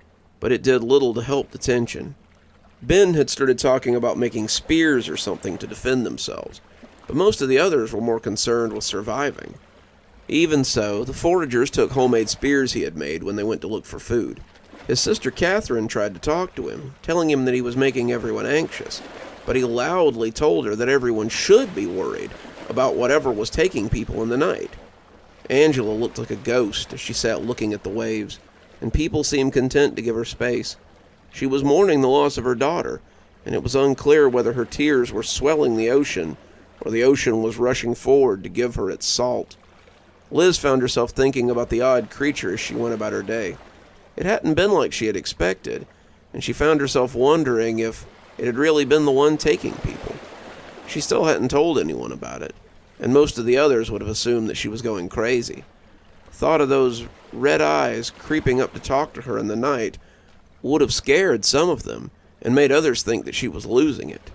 but it did little to help the tension. Ben had started talking about making spears or something to defend themselves, but most of the others were more concerned with surviving. Even so, the foragers took homemade spears he had made when they went to look for food. His sister Catherine tried to talk to him, telling him that he was making everyone anxious, but he loudly told her that everyone should be worried about whatever was taking people in the night. Angela looked like a ghost as she sat looking at the waves, and people seemed content to give her space. She was mourning the loss of her daughter, and it was unclear whether her tears were swelling the ocean or the ocean was rushing forward to give her its salt. Liz found herself thinking about the odd creature as she went about her day. It hadn't been like she had expected, and she found herself wondering if it had really been the one taking people. She still hadn't told anyone about it, and most of the others would have assumed that she was going crazy. The thought of those red eyes creeping up to talk to her in the night would have scared some of them and made others think that she was losing it.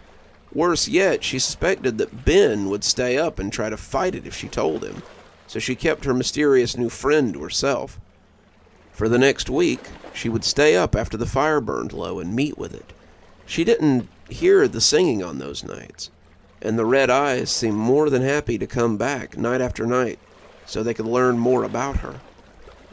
Worse yet, she suspected that Ben would stay up and try to fight it if she told him, so she kept her mysterious new friend to herself. For the next week, she would stay up after the fire burned low and meet with it. She didn't hear the singing on those nights, and the red eyes seemed more than happy to come back night after night so they could learn more about her.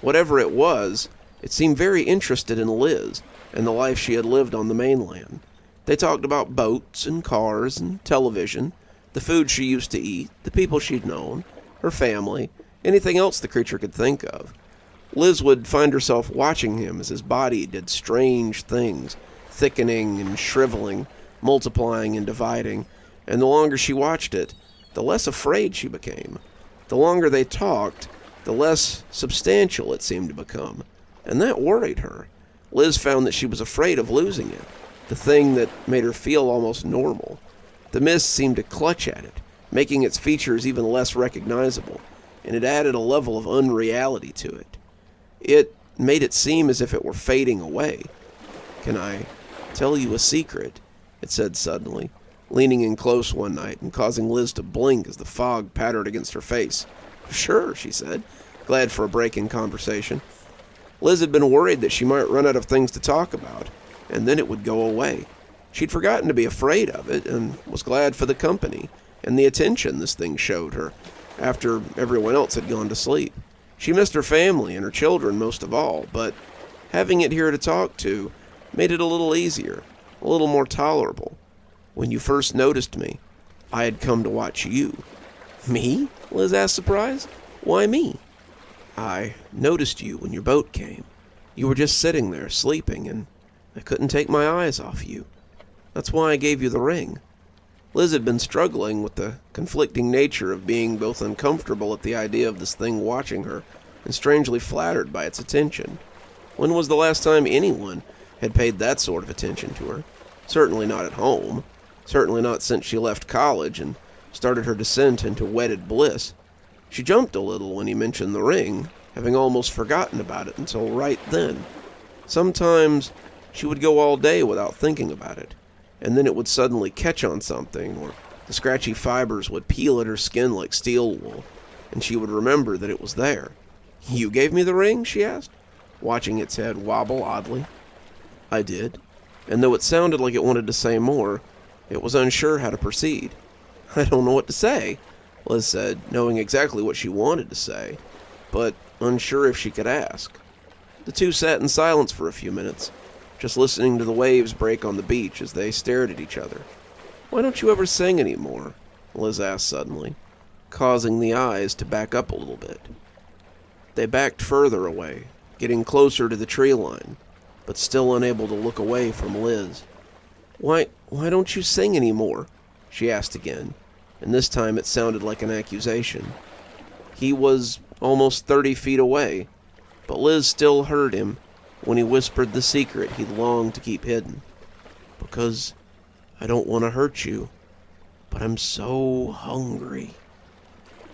Whatever it was, it seemed very interested in Liz and the life she had lived on the mainland. They talked about boats and cars and television, the food she used to eat, the people she'd known, her family, anything else the creature could think of. Liz would find herself watching him as his body did strange things, thickening and shriveling, multiplying and dividing, and the longer she watched it, the less afraid she became. The longer they talked, the less substantial it seemed to become, and that worried her. Liz found that she was afraid of losing it, the thing that made her feel almost normal. The mist seemed to clutch at it, making its features even less recognizable, and it added a level of unreality to it. It made it seem as if it were fading away. "Can I tell you a secret?" it said suddenly, leaning in close one night and causing Liz to blink as the fog pattered against her face. "Sure," she said, glad for a break in conversation. Liz had been worried that she might run out of things to talk about, and then it would go away. She'd forgotten to be afraid of it, and was glad for the company and the attention this thing showed her after everyone else had gone to sleep. She missed her family and her children most of all, but having it here to talk to made it a little easier, a little more tolerable. "When you first noticed me, I had come to watch you." "Me?" Liz asked, surprised. Why me? I noticed you when your boat came. You were just sitting there, sleeping, and I couldn't take my eyes off you. That's why I gave you the ring. Liz had been struggling with the conflicting nature of being both uncomfortable at the idea of this thing watching her and strangely flattered by its attention. When was the last time anyone had paid that sort of attention to her? Certainly not at home. Certainly not since she left college and started her descent into wedded bliss. She jumped a little when he mentioned the ring, having almost forgotten about it until right then. Sometimes she would go all day without thinking about it, and then it would suddenly catch on something, or the scratchy fibers would peel at her skin like steel wool, and she would remember that it was there. "You gave me the ring?" she asked, watching its head wobble oddly. I did, and though it sounded like it wanted to say more, it was unsure how to proceed. I don't know what to say, Liz said, knowing exactly what she wanted to say, but unsure if she could ask. The two sat in silence for a few minutes, just listening to the waves break on the beach as they stared at each other. "Why don't you ever sing anymore?" Liz asked suddenly, causing the eyes to back up a little bit. They backed further away, getting closer to the tree line, but still unable to look away from Liz. Why don't you sing anymore?" she asked again, and this time it sounded like an accusation. He was almost 30 feet away, but Liz still heard him when he whispered the secret he'd longed to keep hidden. "Because I don't want to hurt you, but I'm so hungry."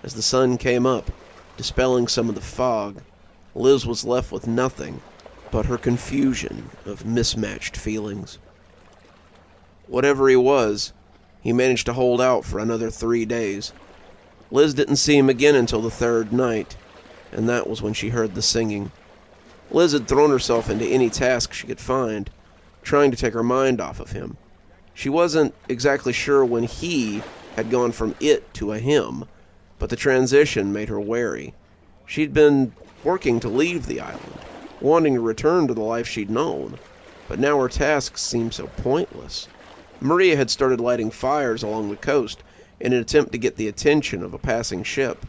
As the sun came up, dispelling some of the fog, Liz was left with nothing but her confusion of mismatched feelings. Whatever he was, he managed to hold out for another 3 days. Liz didn't see him again until the third night, and that was when she heard the singing. Liz had thrown herself into any task she could find, trying to take her mind off of him. She wasn't exactly sure when he had gone from it to a him, but the transition made her wary. She'd been working to leave the island, wanting to return to the life she'd known, but now her tasks seemed so pointless. Maria had started lighting fires along the coast in an attempt to get the attention of a passing ship.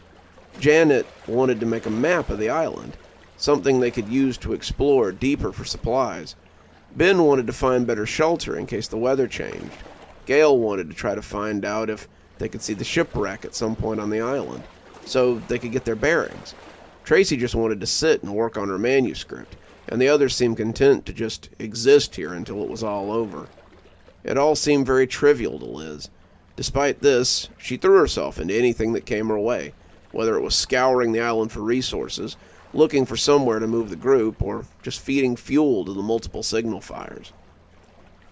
Janet wanted to make a map of the island, something they could use to explore deeper for supplies. Ben wanted to find better shelter in case the weather changed. Gail wanted to try to find out if they could see the shipwreck at some point on the island, so they could get their bearings. Tracy just wanted to sit and work on her manuscript, and the others seemed content to just exist here until it was all over. It all seemed very trivial to Liz. Despite this, she threw herself into anything that came her way, whether it was scouring the island for resources, looking for somewhere to move the group, or just feeding fuel to the multiple signal fires.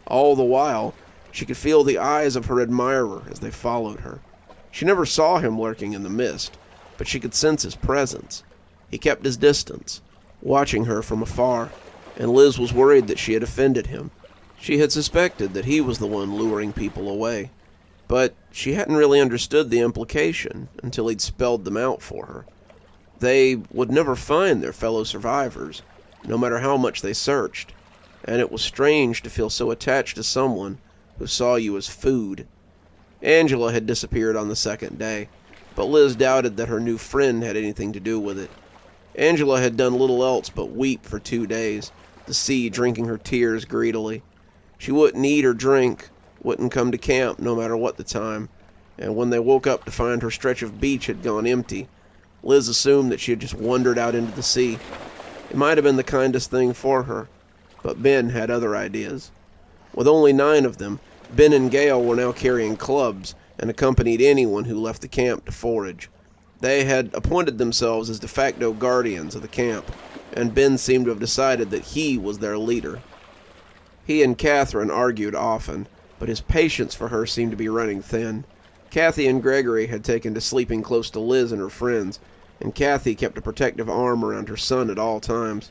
All the while, she could feel the eyes of her admirer as they followed her. She never saw him lurking in the mist, but she could sense his presence. He kept his distance, watching her from afar, and Liz was worried that she had offended him. She had suspected that he was the one luring people away, but she hadn't really understood the implication until he'd spelled them out for her. They would never find their fellow survivors, no matter how much they searched, and it was strange to feel so attached to someone who saw you as food. Angela had disappeared on the second day, but Liz doubted that her new friend had anything to do with it. Angela had done little else but weep for 2 days, the sea drinking her tears greedily. She wouldn't eat or drink, wouldn't come to camp no matter what the time, and when they woke up to find her stretch of beach had gone empty, Liz assumed that she had just wandered out into the sea. It might have been the kindest thing for her, but Ben had other ideas. With only 9 of them, Ben and Gail were now carrying clubs and accompanied anyone who left the camp to forage. They had appointed themselves as de facto guardians of the camp, and Ben seemed to have decided that he was their leader. He and Catherine argued often, but his patience for her seemed to be running thin. Kathy and Gregory had taken to sleeping close to Liz and her friends, and Kathy kept a protective arm around her son at all times.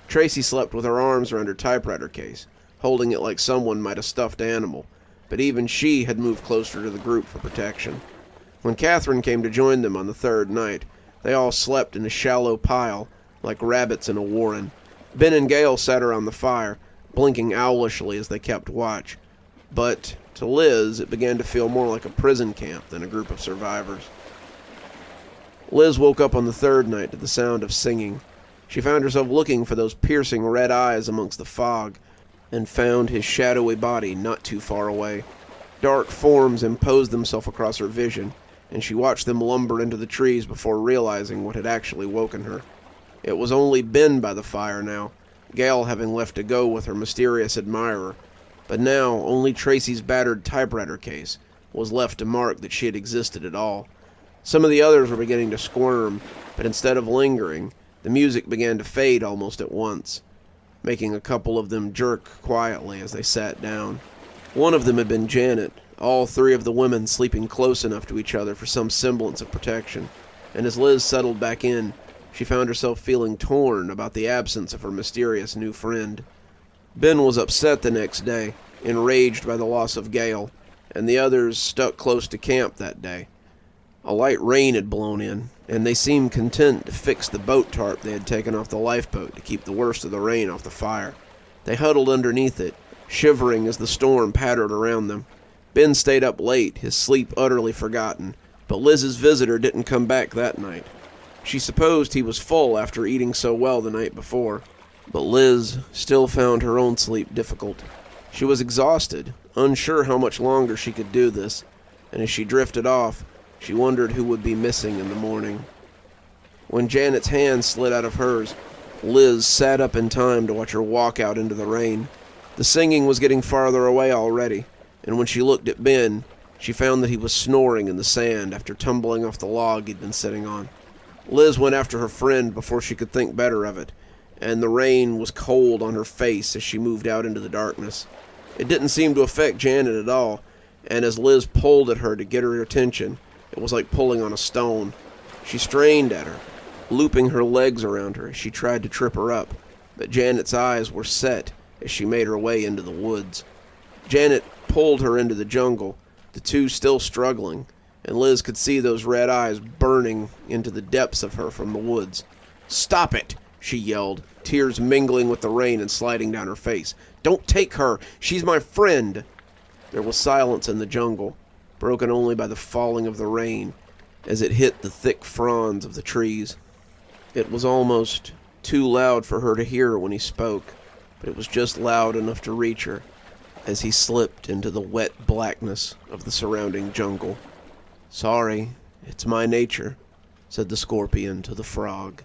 Tracy slept with her arms around her typewriter case, holding it like someone might a stuffed animal, but even she had moved closer to the group for protection. When Catherine came to join them on the third night, they all slept in a shallow pile, like rabbits in a warren. Ben and Gail sat around the fire, blinking owlishly as they kept watch. But to Liz, it began to feel more like a prison camp than a group of survivors. Liz woke up on the third night to the sound of singing. She found herself looking for those piercing red eyes amongst the fog, and found his shadowy body not too far away. Dark forms imposed themselves across her vision, and she watched them lumber into the trees before realizing what had actually woken her. It was only Ben by the fire now, Gail having left to go with her mysterious admirer, but now only Tracy's battered typewriter case was left to mark that she had existed at all. Some of the others were beginning to squirm, but instead of lingering, the music began to fade almost at once, making a couple of them jerk quietly as they sat down. One of them had been Janet, all three of the women sleeping close enough to each other for some semblance of protection, and as Liz settled back in, she found herself feeling torn about the absence of her mysterious new friend. Ben was upset the next day, enraged by the loss of Gail, and the others stuck close to camp that day. A light rain had blown in, and they seemed content to fix the boat tarp they had taken off the lifeboat to keep the worst of the rain off the fire. They huddled underneath it, shivering as the storm pattered around them. Ben stayed up late, his sleep utterly forgotten, but Liz's visitor didn't come back that night. She supposed he was full after eating so well the night before, but Liz still found her own sleep difficult. She was exhausted, unsure how much longer she could do this, and as she drifted off, she wondered who would be missing in the morning. When Janet's hand slid out of hers, Liz sat up in time to watch her walk out into the rain. The singing was getting farther away already, and when she looked at Ben, she found that he was snoring in the sand after tumbling off the log he'd been sitting on. Liz went after her friend before she could think better of it, and the rain was cold on her face as she moved out into the darkness. It didn't seem to affect Janet at all, and as Liz pulled at her to get her attention, it was like pulling on a stone. She strained at her, looping her legs around her as she tried to trip her up, but Janet's eyes were set as she made her way into the woods. Janet pulled her into the jungle, the two still struggling, and Liz could see those red eyes burning into the depths of her from the woods. "Stop it!" she yelled, tears mingling with the rain and sliding down her face. "Don't take her! She's my friend!" There was silence in the jungle, broken only by the falling of the rain as it hit the thick fronds of the trees. It was almost too loud for her to hear when he spoke, but it was just loud enough to reach her as he slipped into the wet blackness of the surrounding jungle. "Sorry, it's my nature," said the scorpion to the frog.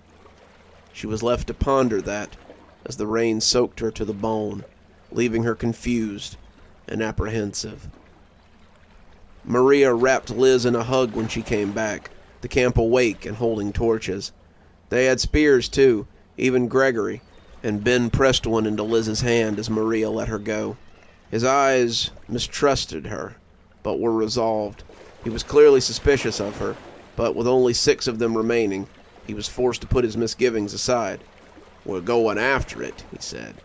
She was left to ponder that as the rain soaked her to the bone, leaving her confused and apprehensive. Maria wrapped Liz in a hug when she came back, the camp awake and holding torches. They had spears too, even Gregory, and Ben pressed one into Liz's hand as Maria let her go. His eyes mistrusted her, but were resolved. He was clearly suspicious of her, but with only 6 of them remaining, he was forced to put his misgivings aside. "We're going after it," he said.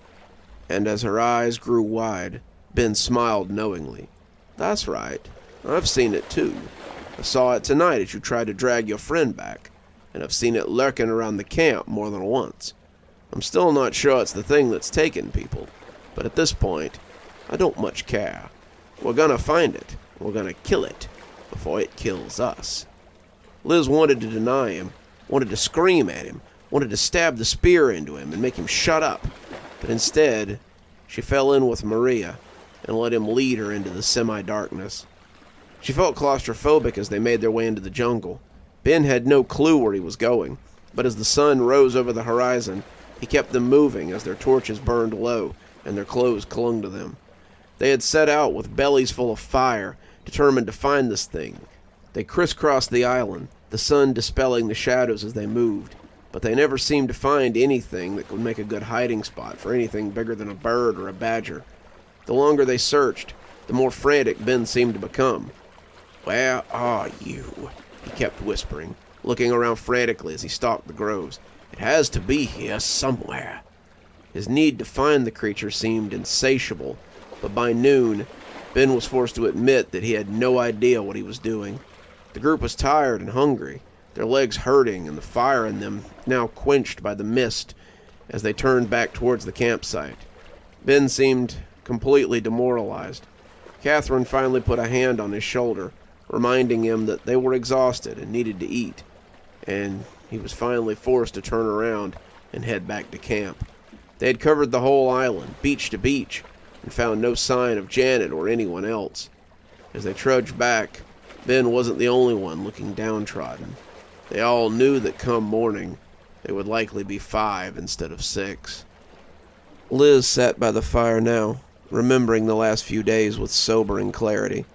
And as her eyes grew wide, Ben smiled knowingly. "That's right. I've seen it too. I saw it tonight as you tried to drag your friend back, and I've seen it lurking around the camp more than once. I'm still not sure it's the thing that's taken people, but at this point, I don't much care. We're gonna find it, and we're gonna kill it before it kills us." Liz wanted to deny him, wanted to scream at him, wanted to stab the spear into him and make him shut up, but instead, she fell in with Maria and let him lead her into the semi-darkness. She felt claustrophobic as they made their way into the jungle. Ben had no clue where he was going, but as the sun rose over the horizon, he kept them moving as their torches burned low and their clothes clung to them. They had set out with bellies full of fire, determined to find this thing. They crisscrossed the island, the sun dispelling the shadows as they moved, but they never seemed to find anything that would make a good hiding spot for anything bigger than a bird or a badger. The longer they searched, the more frantic Ben seemed to become. "Where are you?" he kept whispering, looking around frantically as he stalked the groves. "It has to be here somewhere." His need to find the creature seemed insatiable, but by noon, Ben was forced to admit that he had no idea what he was doing. The group was tired and hungry, their legs hurting and the fire in them now quenched by the mist as they turned back towards the campsite. Ben seemed completely demoralized. Catherine finally put a hand on his shoulder, reminding him that they were exhausted and needed to eat. and he was finally forced to turn around and head back to camp. They had covered the whole island, beach to beach, and found no sign of Janet or anyone else. As they trudged back, Ben wasn't the only one looking downtrodden. They all knew that come morning, they would likely be 5 instead of 6. Liz sat by the fire now, remembering the last few days with sobering clarity.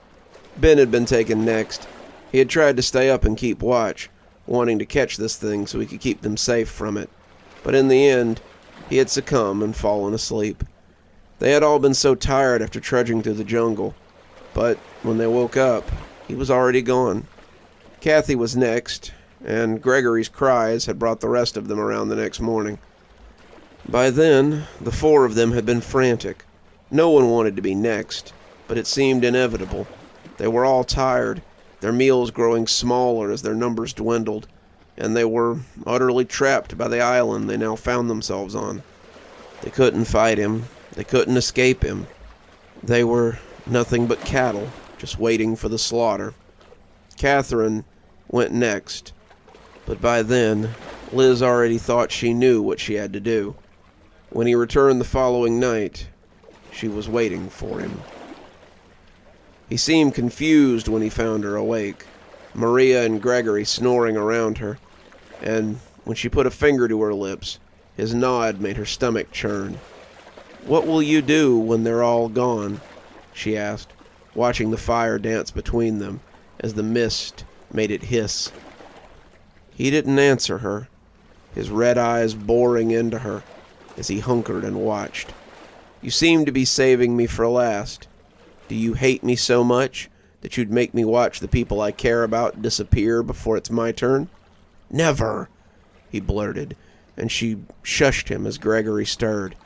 Ben had been taken next. He had tried to stay up and keep watch, wanting to catch this thing so he could keep them safe from it. But in the end, he had succumbed and fallen asleep. They had all been so tired after trudging through the jungle, but when they woke up, he was already gone. Kathy was next, and Gregory's cries had brought the rest of them around the next morning. By then, the 4 of them had been frantic. No one wanted to be next, but it seemed inevitable. They were all tired, their meals growing smaller as their numbers dwindled, and they were utterly trapped by the island they now found themselves on. They couldn't fight him. They couldn't escape him. They were nothing but cattle, just waiting for the slaughter. Catherine went next, but by then, Liz already thought she knew what she had to do. When he returned the following night, she was waiting for him. He seemed confused when he found her awake, Maria and Gregory snoring around her, and when she put a finger to her lips, his nod made her stomach churn. "What will you do when they're all gone?" she asked, watching the fire dance between them as the mist made it hiss. He didn't answer her, his red eyes boring into her as he hunkered and watched. "You seem to be saving me for last. Do you hate me so much that you'd make me watch the people I care about disappear before it's my turn?" "Never," he blurted, and she shushed him as Gregory stirred.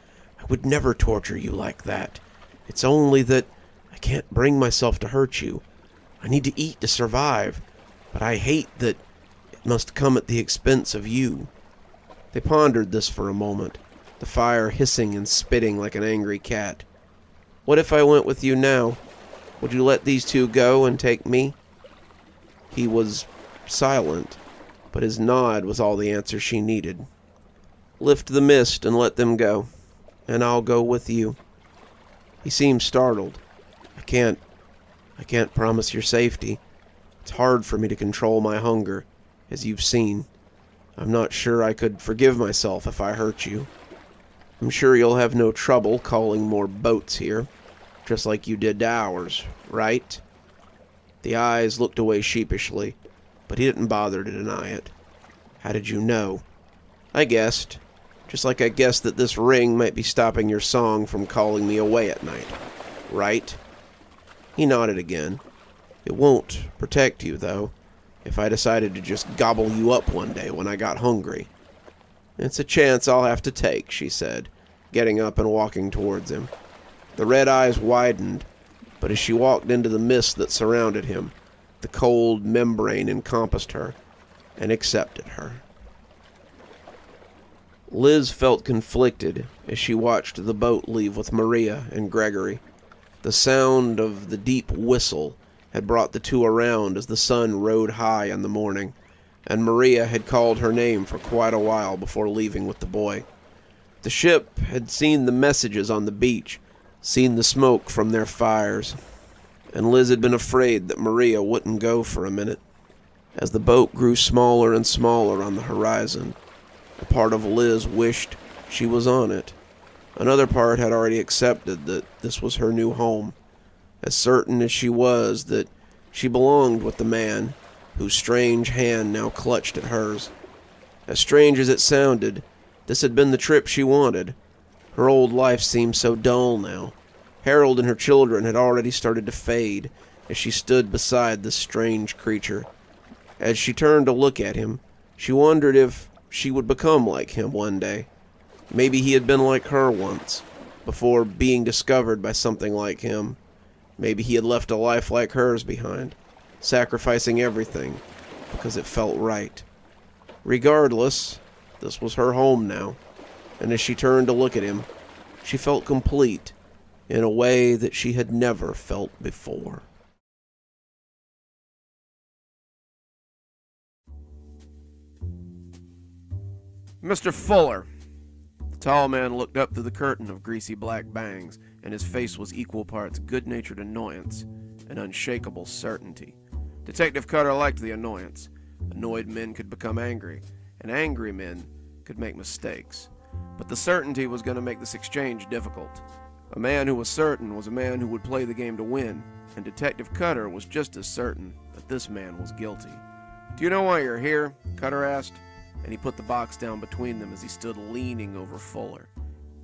"I would never torture you like that. It's only that I can't bring myself to hurt you. I need to eat to survive, but I hate that it must come at the expense of you." They pondered this for a moment, the fire hissing and spitting like an angry cat. "What if I went with you now? Would you let these 2 go and take me?" He was silent, but his nod was all the answer she needed. "Lift the mist and let them go, and I'll go with you." He seemed startled. I can't promise your safety. It's hard for me to control my hunger, as you've seen. I'm not sure I could forgive myself if I hurt you. I'm sure you'll have no trouble calling more boats here, just like you did to ours, right?" The eyes looked away sheepishly, but he didn't bother to deny it. "How did you know?" "I guessed. Just like I guessed that this ring might be stopping your song from calling me away at night. Right?" He nodded again. "It won't protect you, though, if I decided to just gobble you up one day when I got hungry." "It's a chance I'll have to take," she said, getting up and walking towards him. The red eyes widened, but as she walked into the mist that surrounded him, the cold membrane encompassed her and accepted her. Liz felt conflicted as she watched the boat leave with Maria and Gregory. The sound of the deep whistle had brought the 2 around as the sun rode high in the morning, and Maria had called her name for quite a while before leaving with the boy. The ship had seen the messages on the beach, seen the smoke from their fires, and Liz had been afraid that Maria wouldn't go for a minute. As the boat grew smaller and smaller on the horizon, a part of Liz wished she was on it. Another part had already accepted that this was her new home, as certain as she was that she belonged with the man whose strange hand now clutched at hers. As strange as it sounded, this had been the trip she wanted. Her old life seemed so dull now. Harold and her children had already started to fade as she stood beside this strange creature. As she turned to look at him, she wondered if she would become like him one day. Maybe he had been like her once, before being discovered by something like him. Maybe he had left a life like hers behind, sacrificing everything because it felt right. Regardless, this was her home now, and as she turned to look at him, she felt complete in a way that she had never felt before. Mr. Fuller. The tall man looked up through the curtain of greasy black bangs, and his face was equal parts good-natured annoyance and unshakable certainty. Detective Cutter liked the annoyance. Annoyed men could become angry, and angry men could make mistakes. But the certainty was going to make this exchange difficult. A man who was certain was a man who would play the game to win, and Detective Cutter was just as certain that this man was guilty. "Do you know why you're here?" Cutter asked, and he put the box down between them as he stood leaning over Fuller.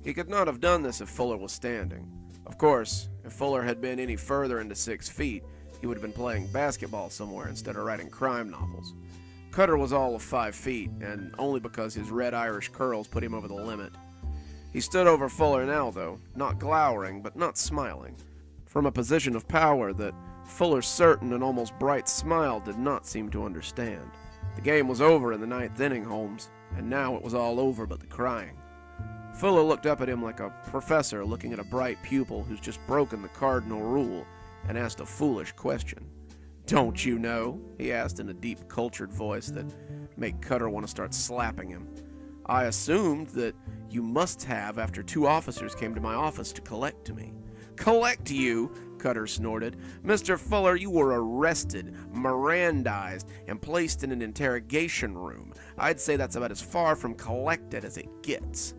He could not have done this if Fuller was standing. Of course, if Fuller had been any further into 6 feet, he would have been playing basketball somewhere instead of writing crime novels. Cutter was all of 5 feet, and only because his red Irish curls put him over the limit. He stood over Fuller now, though, not glowering, but not smiling, from a position of power that Fuller's certain and almost bright smile did not seem to understand. The game was over in the 9th inning, Holmes, and now it was all over but the crying. Fuller looked up at him like a professor looking at a bright pupil who's just broken the cardinal rule and asked a foolish question. "Don't you know?" he asked in a deep, cultured voice that made Cutter want to start slapping him. "I assumed that you must have after 2 officers came to my office to collect me." "Collect you?" Cutter snorted. "Mr. Fuller, you were arrested, Mirandized, and placed in an interrogation room. I'd say that's about as far from collected as it gets."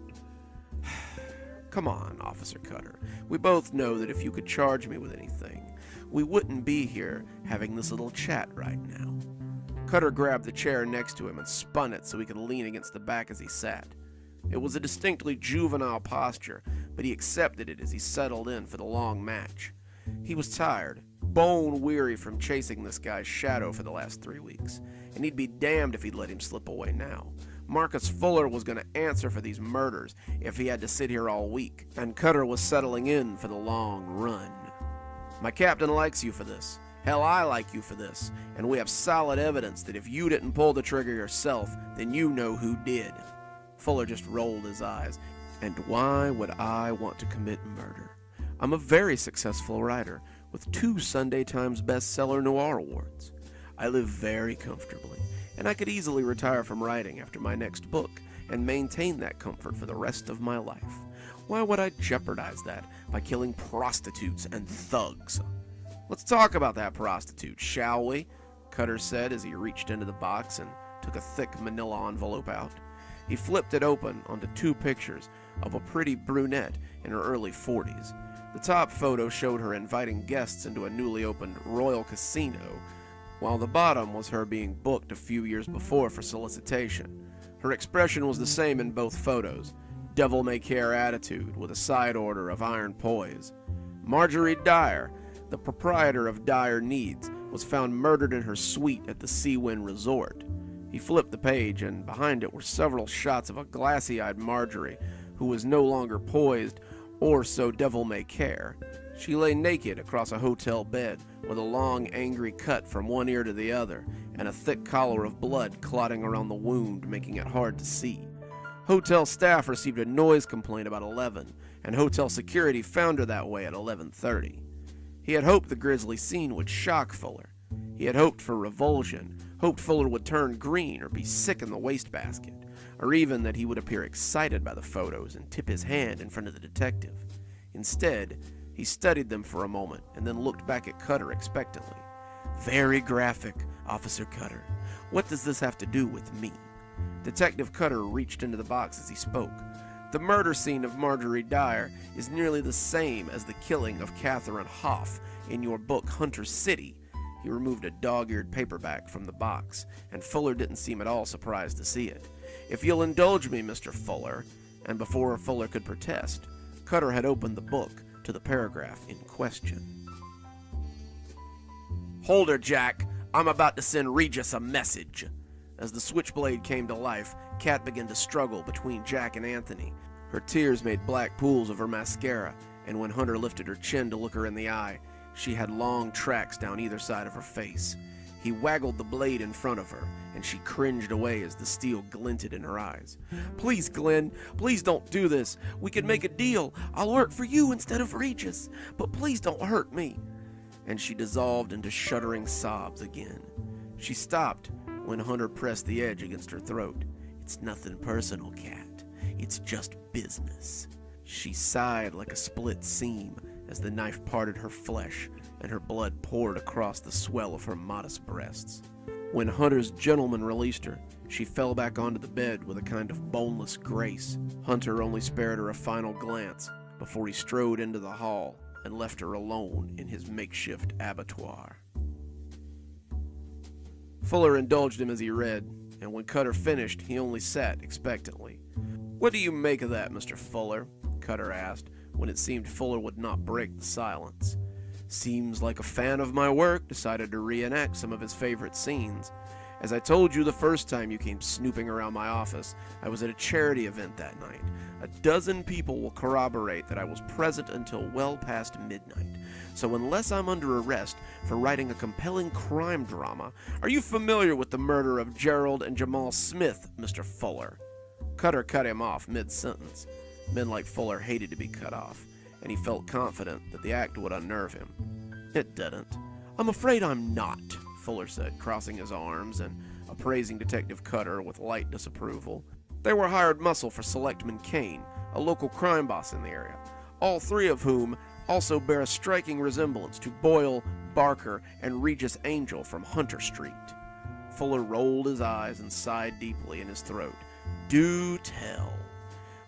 "Come on, Officer Cutter. We both know that if you could charge me with anything, we wouldn't be here having this little chat right now." Cutter grabbed the chair next to him and spun it so he could lean against the back as he sat. It was a distinctly juvenile posture, but he accepted it as he settled in for the long match. He was tired, bone-weary from chasing this guy's shadow for the last 3 weeks, and he'd be damned if he'd let him slip away now. Marcus Fuller was going to answer for these murders if he had to sit here all week, and Cutter was settling in for the long run. "My captain likes you for this. Hell, I like you for this, and we have solid evidence that if you didn't pull the trigger yourself, then you know who did." Fuller just rolled his eyes. "And why would I want to commit murder? I'm a very successful writer with 2 Sunday Times bestseller noir awards. I live very comfortably, and I could easily retire from writing after my next book and maintain that comfort for the rest of my life. Why would I jeopardize that by killing prostitutes and thugs?" "Let's talk about that prostitute, shall we?" Cutter said as he reached into the box and took a thick manila envelope out. He flipped it open onto 2 pictures of a pretty brunette in her early 40s. The top photo showed her inviting guests into a newly opened Royal Casino, while the bottom was her being booked a few years before for solicitation. Her expression was the same in both photos, devil-may-care attitude with a side order of iron poise. Marjorie Dyer, the proprietor of Dyer Needs, was found murdered in her suite at the Seawind Resort. He flipped the page, and behind it were several shots of a glassy-eyed Marjorie, who was no longer poised or so devil-may-care. She lay naked across a hotel bed, with a long, angry cut from one ear to the other, and a thick collar of blood clotting around the wound, making it hard to see. Hotel staff received a noise complaint about 11, and hotel security found her that way at 11:30. He had hoped the grisly scene would shock Fuller. He had hoped for revulsion, hoped Fuller would turn green or be sick in the wastebasket, or even that he would appear excited by the photos and tip his hand in front of the detective. Instead, he studied them for a moment and then looked back at Cutter expectantly. "Very graphic, Officer Cutter. What does this have to do with me?" Detective Cutter reached into the box as he spoke. "The murder scene of Marjorie Dyer is nearly the same as the killing of Catherine Hoff in your book Hunter City." He removed a dog-eared paperback from the box, and Fuller didn't seem at all surprised to see it. "If you'll indulge me, Mr. Fuller," and before Fuller could protest, Cutter had opened the book to the paragraph in question. "Hold her, Jack. I'm about to send Regis a message." As the switchblade came to life, Kat began to struggle between Jack and Anthony. Her tears made black pools of her mascara, and when Hunter lifted her chin to look her in the eye, she had long tracks down either side of her face. He waggled the blade in front of her, and she cringed away as the steel glinted in her eyes. "Please, Glenn, please don't do this. We can make a deal. I'll work for you instead of Regis, but please don't hurt me." And she dissolved into shuddering sobs again. She stopped when Hunter pressed the edge against her throat. It's nothing personal, Cat. It's just business. She sighed like a split seam as the knife parted her flesh and her blood poured across the swell of her modest breasts. When Hunter's gentleman released her, she fell back onto the bed with a kind of boneless grace. Hunter only spared her a final glance before he strode into the hall and left her alone in his makeshift abattoir. Fuller indulged him as he read, and when Cutter finished, he only sat expectantly. "What do you make of that, Mr. Fuller?" Cutter asked, when it seemed Fuller would not break the silence. "Seems like a fan of my work decided to reenact some of his favorite scenes. As I told you the first time you came snooping around my office, I was at a charity event that night. A dozen people will corroborate that I was present until well past midnight. So unless I'm under arrest for writing a compelling crime drama, are you familiar with the murder of Gerald and Jamal Smith, Mr. Fuller?" Cutter cut him off mid-sentence. Men like Fuller hated to be cut off, and he felt confident that the act would unnerve him. It didn't. "I'm afraid I'm not," Fuller said, crossing his arms and appraising Detective Cutter with light disapproval. They were hired muscle for Selectman Kane, a local crime boss in the area, all three of whom also bear a striking resemblance to Boyle, Barker, and Regis Angel from Hunter Street. Fuller rolled his eyes and sighed deeply in his throat. "Do tell."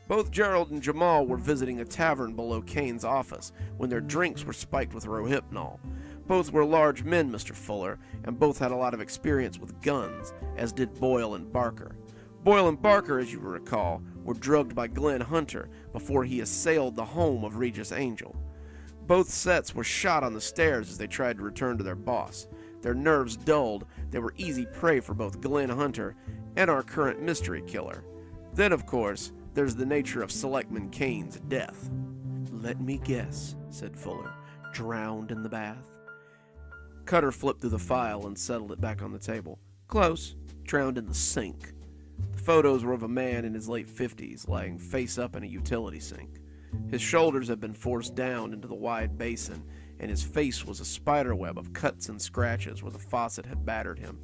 Both Gerald and Jamal were visiting a tavern below Kane's office when their drinks were spiked with rohypnol. Both were large men, Mr. Fuller, and both had a lot of experience with guns, as did Boyle and Barker. Boyle and Barker, as you recall, were drugged by Glenn Hunter before he assailed the home of Regis Angel. Both sets were shot on the stairs as they tried to return to their boss. Their nerves dulled, they were easy prey for both Glenn Hunter and our current mystery killer. Then, of course, there's the nature of Selectman Kane's death. "Let me guess," said Fuller. "Drowned in the bath?" Cutter flipped through the file and settled it back on the table. "Close. Drowned in the sink." The photos were of a man in his late 50s, lying face up in a utility sink. His shoulders had been forced down into the wide basin, and his face was a spiderweb of cuts and scratches where the faucet had battered him.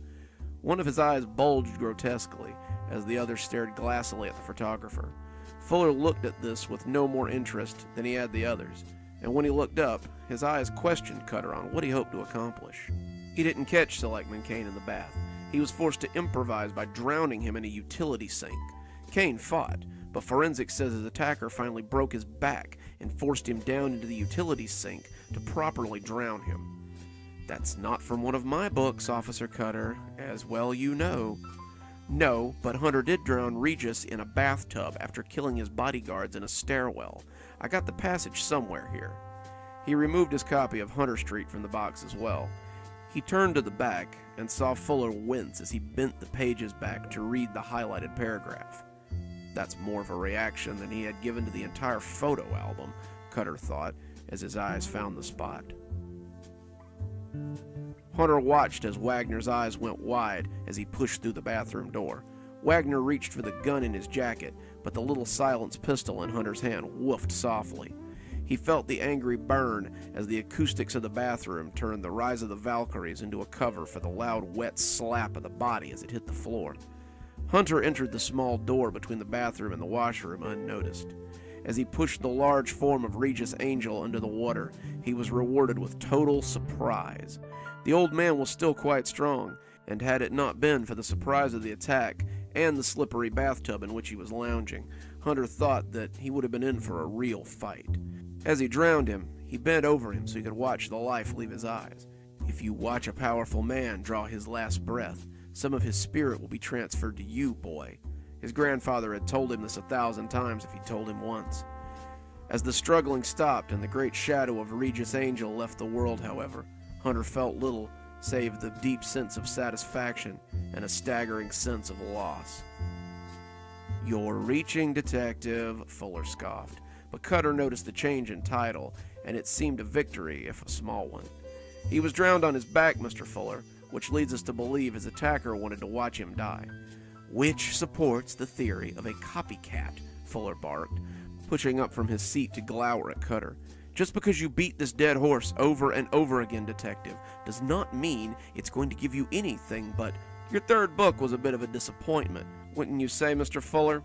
One of his eyes bulged grotesquely, as the other stared glassily at the photographer. Fuller looked at this with no more interest than he had the others, and when he looked up, his eyes questioned Cutter on what he hoped to accomplish. He didn't catch Selectman Kane in the bath. He was forced to improvise by drowning him in a utility sink. Kane fought, but forensics says his attacker finally broke his back and forced him down into the utility sink to properly drown him. That's not from one of my books, Officer Cutter, as well you know. No, but Hunter did drown Regis in a bathtub after killing his bodyguards in a stairwell. I got the passage somewhere here. He removed his copy of Hunter Street from the box as well. He turned to the back and saw Fuller wince as he bent the pages back to read the highlighted paragraph. That's more of a reaction than he had given to the entire photo album, Cutter thought, as his eyes found the spot. Hunter watched as Wagner's eyes went wide as he pushed through the bathroom door. Wagner reached for the gun in his jacket, but the little silenced pistol in Hunter's hand woofed softly. He felt the angry burn as the acoustics of the bathroom turned the Rise of the Valkyries into a cover for the loud, wet slap of the body as it hit the floor. Hunter entered the small door between the bathroom and the washroom unnoticed. As he pushed the large form of Regis Angel under the water, he was rewarded with total surprise. The old man was still quite strong, and had it not been for the surprise of the attack and the slippery bathtub in which he was lounging, Hunter thought that he would have been in for a real fight. As he drowned him, he bent over him so he could watch the life leave his eyes. If you watch a powerful man draw his last breath, some of his spirit will be transferred to you, boy. His grandfather had told him this 1,000 times if he told him once. As the struggling stopped and the great shadow of Regis Angel left the world, however, Hunter felt little save the deep sense of satisfaction and a staggering sense of loss. "You're reaching, Detective," Fuller scoffed, but Cutter noticed the change in title, and it seemed a victory, if a small one. "He was drowned on his back, Mr. Fuller, which leads us to believe his attacker wanted to watch him die." "Which supports the theory of a copycat," Fuller barked, pushing up from his seat to glower at Cutter. "Just because you beat this dead horse over and over again, Detective, does not mean it's going to give you anything but—" "Your third book was a bit of a disappointment," Wouldn't you say, Mr. Fuller?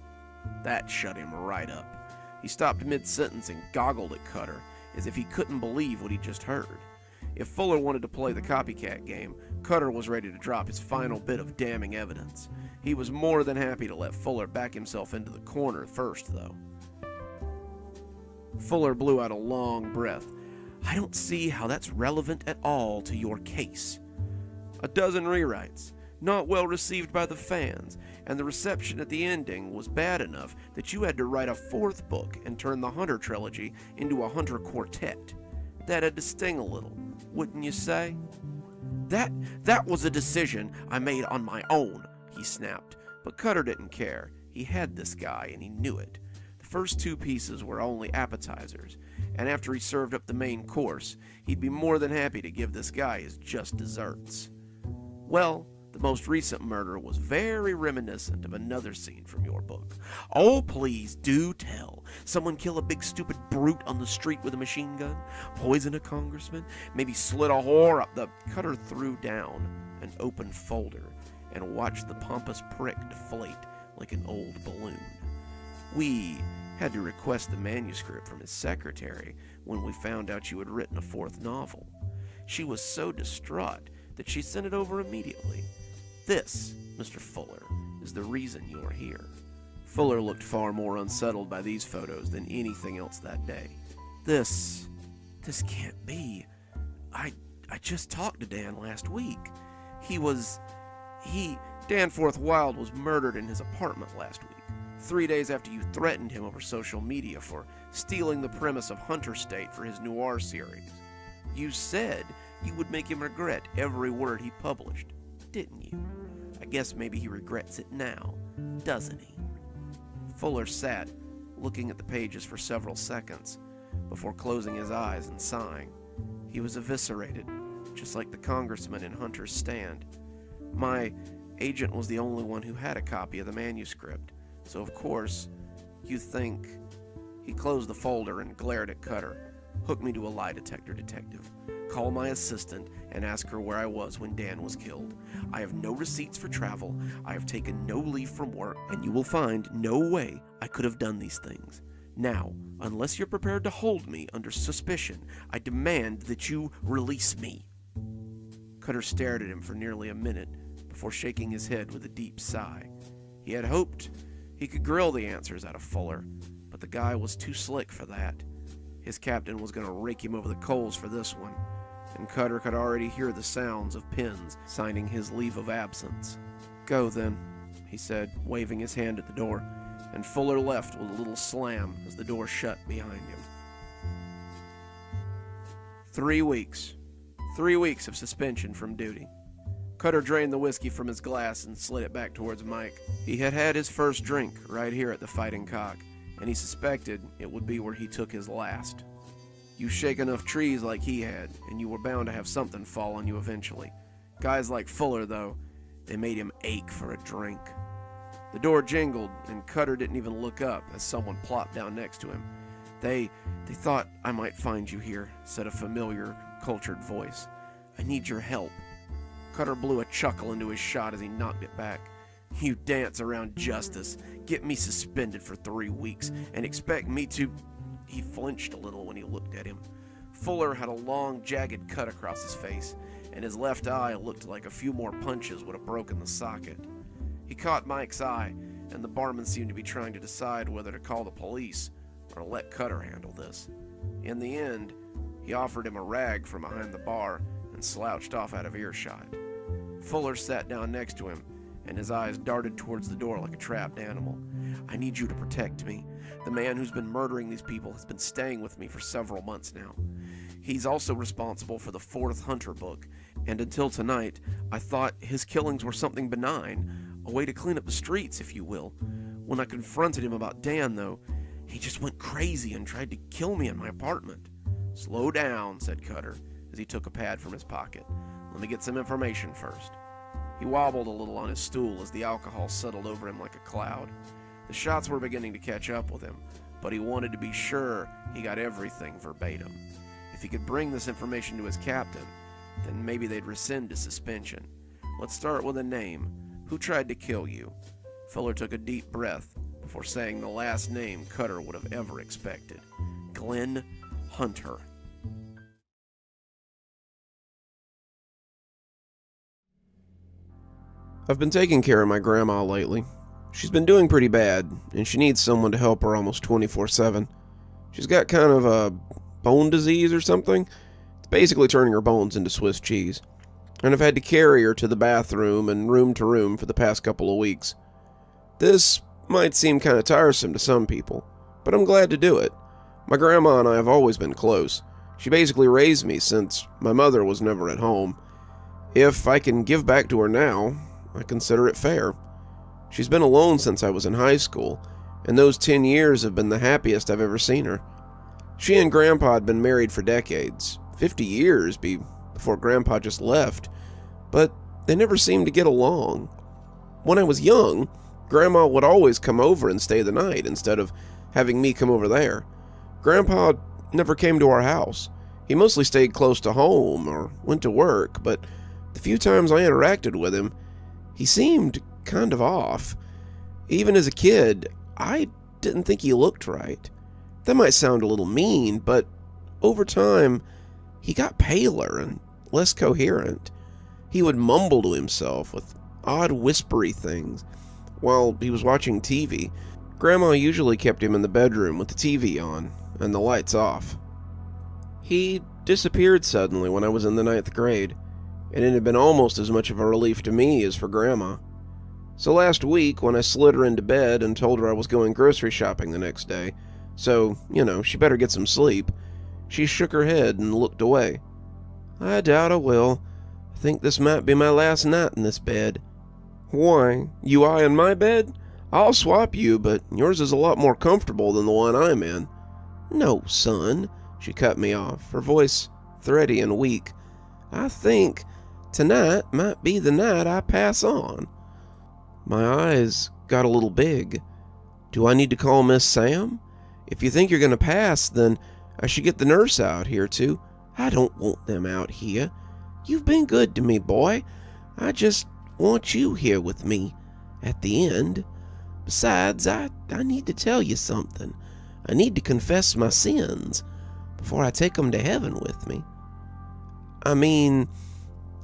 That shut him right up. He stopped mid-sentence and goggled at Cutter, as if he couldn't believe what he'd just heard. If Fuller wanted to play the copycat game, Cutter was ready to drop his final bit of damning evidence. He was more than happy to let Fuller back himself into the corner first, though. Fuller blew out a long breath. I don't see how that's relevant at all to your case. A dozen rewrites, not well received by the fans, and the reception at the ending was bad enough that you had to write a fourth book and turn the Hunter trilogy into a Hunter quartet. That had to sting a little, wouldn't you say? That was a decision I made on my own, he snapped, but Cutter didn't care. He had this guy, and he knew it. The first two pieces were only appetizers, and after he served up the main course, he'd be more than happy to give this guy his just desserts. Well, the most recent murder was very reminiscent of another scene from your book. Oh, please do tell. Someone kill a big stupid brute on the street with a machine gun? Poison a congressman? Maybe slit a whore up the... Cutter threw down an open folder and watched the pompous prick deflate like an old balloon. We had to request the manuscript from his secretary when we found out you had written a fourth novel. She was so distraught that she sent it over immediately. This, Mr. Fuller, is the reason you're here. Fuller looked far more unsettled by these photos than anything else that day. This can't be. I just talked to Dan last week. Danforth Wild was murdered in his apartment last week, 3 days after you threatened him over social media for stealing the premise of Hunter State for his noir series. You said you would make him regret every word he published, didn't you? I guess maybe he regrets it now, doesn't he? Fuller sat, looking at the pages for several seconds, before closing his eyes and sighing. He was eviscerated, just like the congressman in Hunter's stand. My agent was the only one who had a copy of the manuscript, so of course, you think... He closed the folder and glared at Cutter. Hook me to a lie detector, detective. Call my assistant and ask her where I was when Dan was killed. I have no receipts for travel, I have taken no leave from work, and you will find no way I could have done these things. Now, unless you're prepared to hold me under suspicion, I demand that you release me. Cutter stared at him for nearly a minute before shaking his head with a deep sigh. He had hoped he could grill the answers out of Fuller, but the guy was too slick for that. His captain was going to rake him over the coals for this one, and Cutter could already hear the sounds of pens signing his leave of absence. Go then, he said, waving his hand at the door, and Fuller left with a little slam as the door shut behind him. 3 weeks. 3 weeks of suspension from duty. Cutter drained the whiskey from his glass and slid it back towards Mike. He had had his first drink right here at the Fighting Cock, and he suspected it would be where he took his last. You shake enough trees like he had, and you were bound to have something fall on you eventually. Guys like Fuller, though, they made him ache for a drink. The door jingled, and Cutter didn't even look up as someone plopped down next to him. They thought I might find you here, said a familiar, cultured voice. I need your help. Cutter blew a chuckle into his shot as he knocked it back. You dance around justice, get me suspended for 3 weeks, and expect me to... He flinched a little when he looked at him. Fuller had a long, jagged cut across his face, and his left eye looked like a few more punches would have broken the socket. He caught Mike's eye, and the barman seemed to be trying to decide whether to call the police or let Cutter handle this. In the end, he offered him a rag from behind the bar and slouched off out of earshot. Fuller sat down next to him, and his eyes darted towards the door like a trapped animal. I need you to protect me. The man who's been murdering these people has been staying with me for several months now. He's also responsible for the 4th Hunter book, and until tonight, I thought his killings were something benign, a way to clean up the streets, if you will. When I confronted him about Dan, though, he just went crazy and tried to kill me in my apartment. Slow down, said Cutter, as he took a pad from his pocket. Let me get some information first. He wobbled a little on his stool as the alcohol settled over him like a cloud. The shots were beginning to catch up with him, but he wanted to be sure he got everything verbatim. If he could bring this information to his captain, then maybe they'd rescind his suspension. Let's start with a name. Who tried to kill you? Fuller took a deep breath before saying the last name Cutter would have ever expected. Glenn Hunter. I've been taking care of my grandma lately. She's been doing pretty bad, and she needs someone to help her almost 24/7. She's got kind of a bone disease or something. It's basically turning her bones into Swiss cheese. And I've had to carry her to the bathroom and room to room for the past couple of weeks. This might seem kind of tiresome to some people, but I'm glad to do it. My grandma and I have always been close. She basically raised me since my mother was never at home. If I can give back to her now, I consider it fair. She's been alone since I was in high school, and those 10 years have been the happiest I've ever seen her. She and Grandpa had been married for decades, 50 years before Grandpa just left, but they never seemed to get along. When I was young, Grandma would always come over and stay the night instead of having me come over there. Grandpa never came to our house. He mostly stayed close to home or went to work, but the few times I interacted with him, he seemed kind of off. Even as a kid, I didn't think he looked right. That might sound a little mean, but over time, he got paler and less coherent. He would mumble to himself with odd whispery things while he was watching TV. Grandma usually kept him in the bedroom with the TV on and the lights off. He disappeared suddenly when I was in the 9th grade, and it had been almost as much of a relief to me as for Grandma. So last week, when I slid her into bed and told her I was going grocery shopping the next day, so, she better get some sleep, she shook her head and looked away. "I doubt I will. I think this might be my last night in this bed." "Why, you eye in my bed? I'll swap you, but yours is a lot more comfortable than the one I'm in." "No, son," she cut me off, her voice thready and weak. "I think tonight might be the night I pass on." My eyes got a little big. "Do I need to call Miss Sam? If you think you're going to pass, then I should get the nurse out here, too." "I don't want them out here. You've been good to me, boy. I just want you here with me at the end. Besides, I need to tell you something. I need to confess my sins before I take them to heaven with me." "I mean,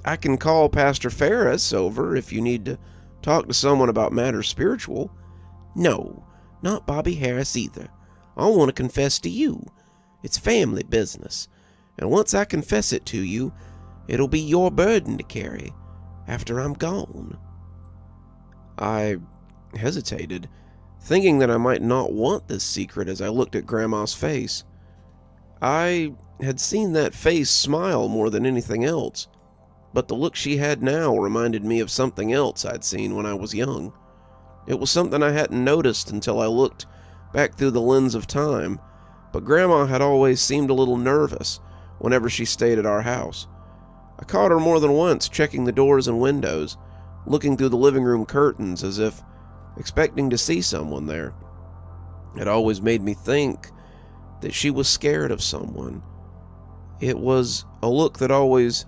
I can call Pastor Ferris over if you need to talk to someone about matters spiritual." "No, not Bobby Harris either. I want to confess to you. It's family business, and once I confess it to you, it'll be your burden to carry after I'm gone." I hesitated, thinking that I might not want this secret as I looked at Grandma's face. I had seen that face smile more than anything else, but the look she had now reminded me of something else I'd seen when I was young. It was something I hadn't noticed until I looked back through the lens of time, but Grandma had always seemed a little nervous whenever she stayed at our house. I caught her more than once checking the doors and windows, looking through the living room curtains as if expecting to see someone there. It always made me think that she was scared of someone. It was a look that always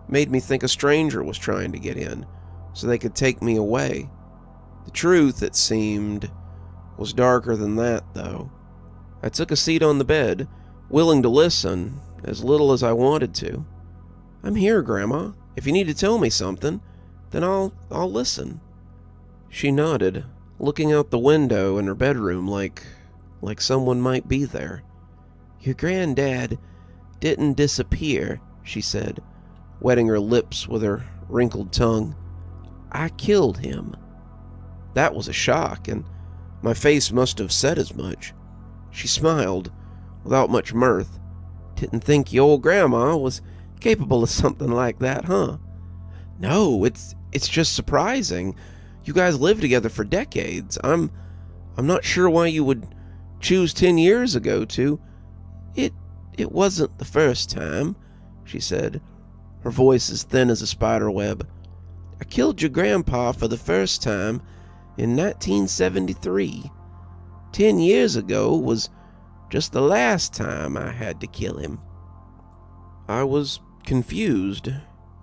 made me think a stranger was trying to get in so they could take me away. The truth, it seemed, was darker than that, though. I took a seat on the bed, willing to listen as little as I wanted to. "I'm here, Grandma. If you need to tell me something, then I'll listen." She nodded, looking out the window in her bedroom like someone might be there. "Your granddad didn't disappear," she said, wetting her lips with her wrinkled tongue. "I killed him." That was a shock, and my face must have said as much. She smiled, without much mirth. "Didn't think your old grandma was capable of something like that, huh?" "No, it's just surprising. You guys lived together for decades. I'm not sure why you would choose 10 years ago to..." It wasn't the first time," she said, her voice as thin as a spider web. "I killed your grandpa for the first time in 1973. 10 years ago was just the last time I had to kill him." I was confused,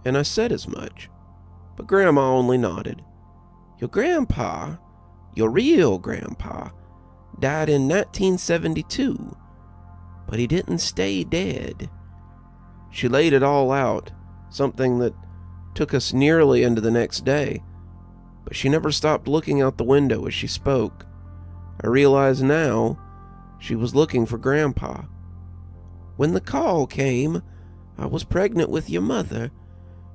and I said as much, but Grandma only nodded. "Your grandpa Your real grandpa died in 1972, but he didn't stay dead." She laid it all out, something that took us nearly into the next day, but she never stopped looking out the window as she spoke. I realize now she was looking for Grandpa. "When the call came, I was pregnant with your mother.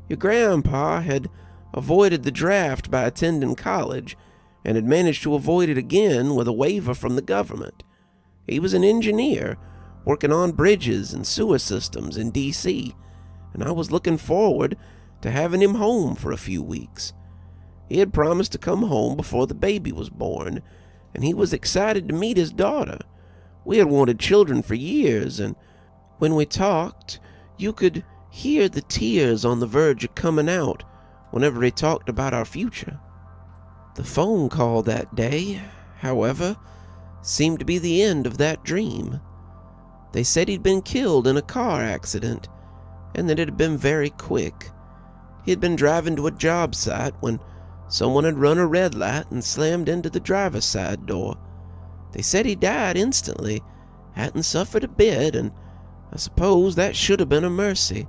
Your grandpa had avoided the draft by attending college and had managed to avoid it again with a waiver from the government. He was an engineer working on bridges and sewer systems in D.C., and I was looking forward to having him home for a few weeks. He had promised to come home before the baby was born, and he was excited to meet his daughter. We had wanted children for years, and when we talked, you could hear the tears on the verge of coming out whenever he talked about our future. The phone call that day, however, seemed to be the end of that dream. They said he'd been killed in a car accident, and that it had been very quick. He had been driving to a job site when someone had run a red light and slammed into the driver's side door. They said he died instantly, hadn't suffered a bit, and I suppose that should have been a mercy.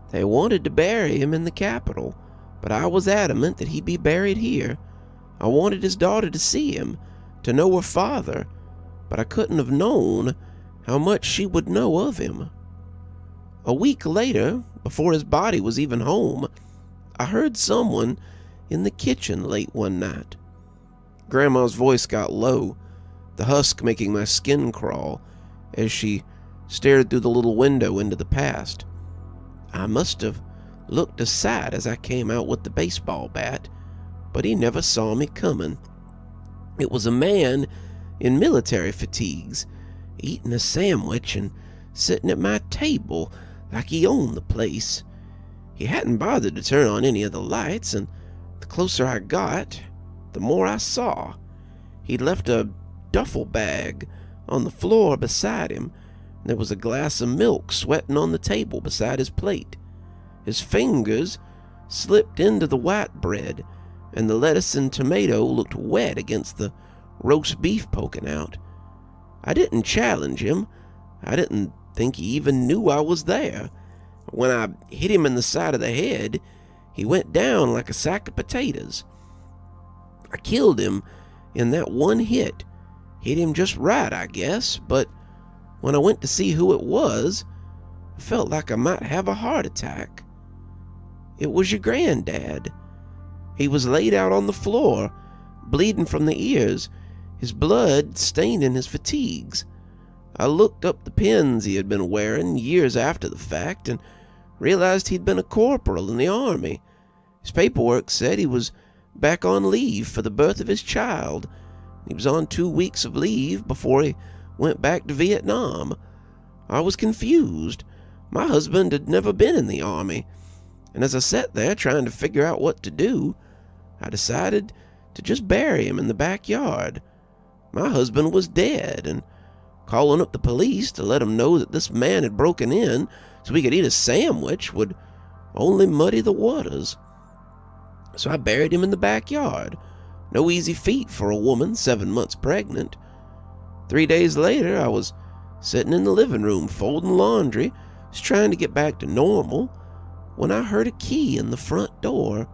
They wanted to bury him in the Capitol, but I was adamant that he be buried here. I wanted his daughter to see him, to know her father, but I couldn't have known how much she would know of him. A week later, before his body was even home, I heard someone in the kitchen late one night." Grandma's voice got low, the husk making my skin crawl as she stared through the little window into the past. "I must have looked aside as I came out with the baseball bat, but he never saw me coming. It was a man in military fatigues, eating a sandwich and sitting at my table like he owned the place. He hadn't bothered to turn on any of the lights, and the closer I got, the more I saw. He'd left a duffel bag on the floor beside him, and there was a glass of milk sweating on the table beside his plate. His fingers slipped into the white bread, and the lettuce and tomato looked wet against the roast beef poking out. I didn't challenge him. I didn't think he even knew I was there. When I hit him in the side of the head, he went down like a sack of potatoes. I killed him in that one hit. Hit him just right, I guess, but when I went to see who it was, I felt like I might have a heart attack. It was your granddad. He was laid out on the floor, bleeding from the ears, his blood staining his fatigues. I looked up the pins he had been wearing years after the fact and realized he'd been a corporal in the army. His paperwork said he was back on leave for the birth of his child. He was on 2 weeks of leave before he went back to Vietnam. I was confused. My husband had never been in the army, and as I sat there trying to figure out what to do, I decided to just bury him in the backyard. My husband was dead, and calling up the police to let them know that this man had broken in so he could eat a sandwich would only muddy the waters. So I buried him in the backyard. No easy feat for a woman 7 months pregnant. 3 days later, I was sitting in the living room folding laundry, just trying to get back to normal, when I heard a key in the front door.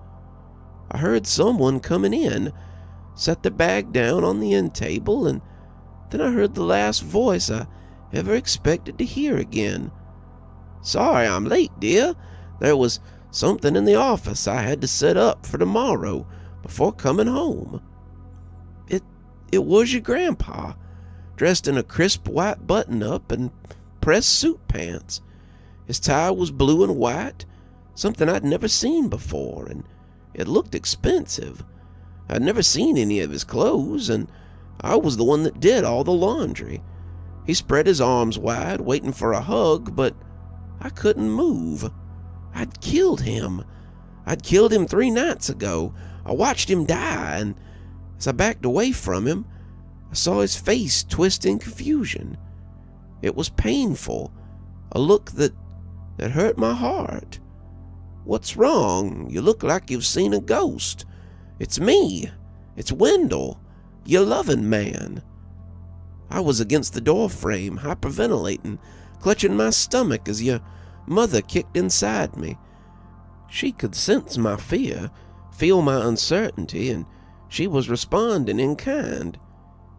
I heard someone coming in, set the bag down on the end table, and then I heard the last voice I ever expected to hear again. "Sorry I'm late, dear. There was something in the office I had to set up for tomorrow before coming home." It was your grandpa, dressed in a crisp white button-up and pressed suit pants. His tie was blue and white, something I'd never seen before, and it looked expensive. I'd never seen any of his clothes, and I was the one that did all the laundry. He spread his arms wide, waiting for a hug, but I couldn't move. I'd killed him. I'd killed him 3 nights ago. I watched him die, and as I backed away from him, I saw his face twist in confusion. It was painful, a look that hurt my heart. "What's wrong? You look like you've seen a ghost." "It's me. It's Wendell. your loving man. I was against the door frame, hyperventilating, clutching my stomach as your mother kicked inside me. She could sense my fear, feel my uncertainty, and she was responding in kind.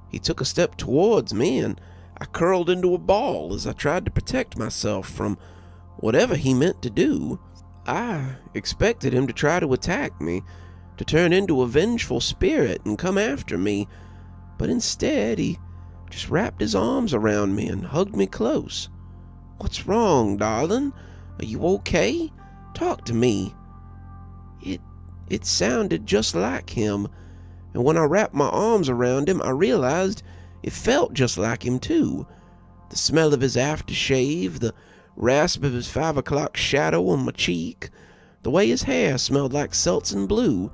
He took a step towards me, and I curled into a ball as I tried to protect myself from whatever he meant to do. I expected him to try to attack me, to turn into a vengeful spirit and come after me, but instead he just wrapped his arms around me and hugged me close. "What's wrong, darling? Are you okay? Talk to me." It sounded just like him, and when I wrapped my arms around him, I realized it felt just like him too. The smell of his aftershave, the rasp of his 5 o'clock shadow on my cheek, the way his hair smelled like Seltzer blue.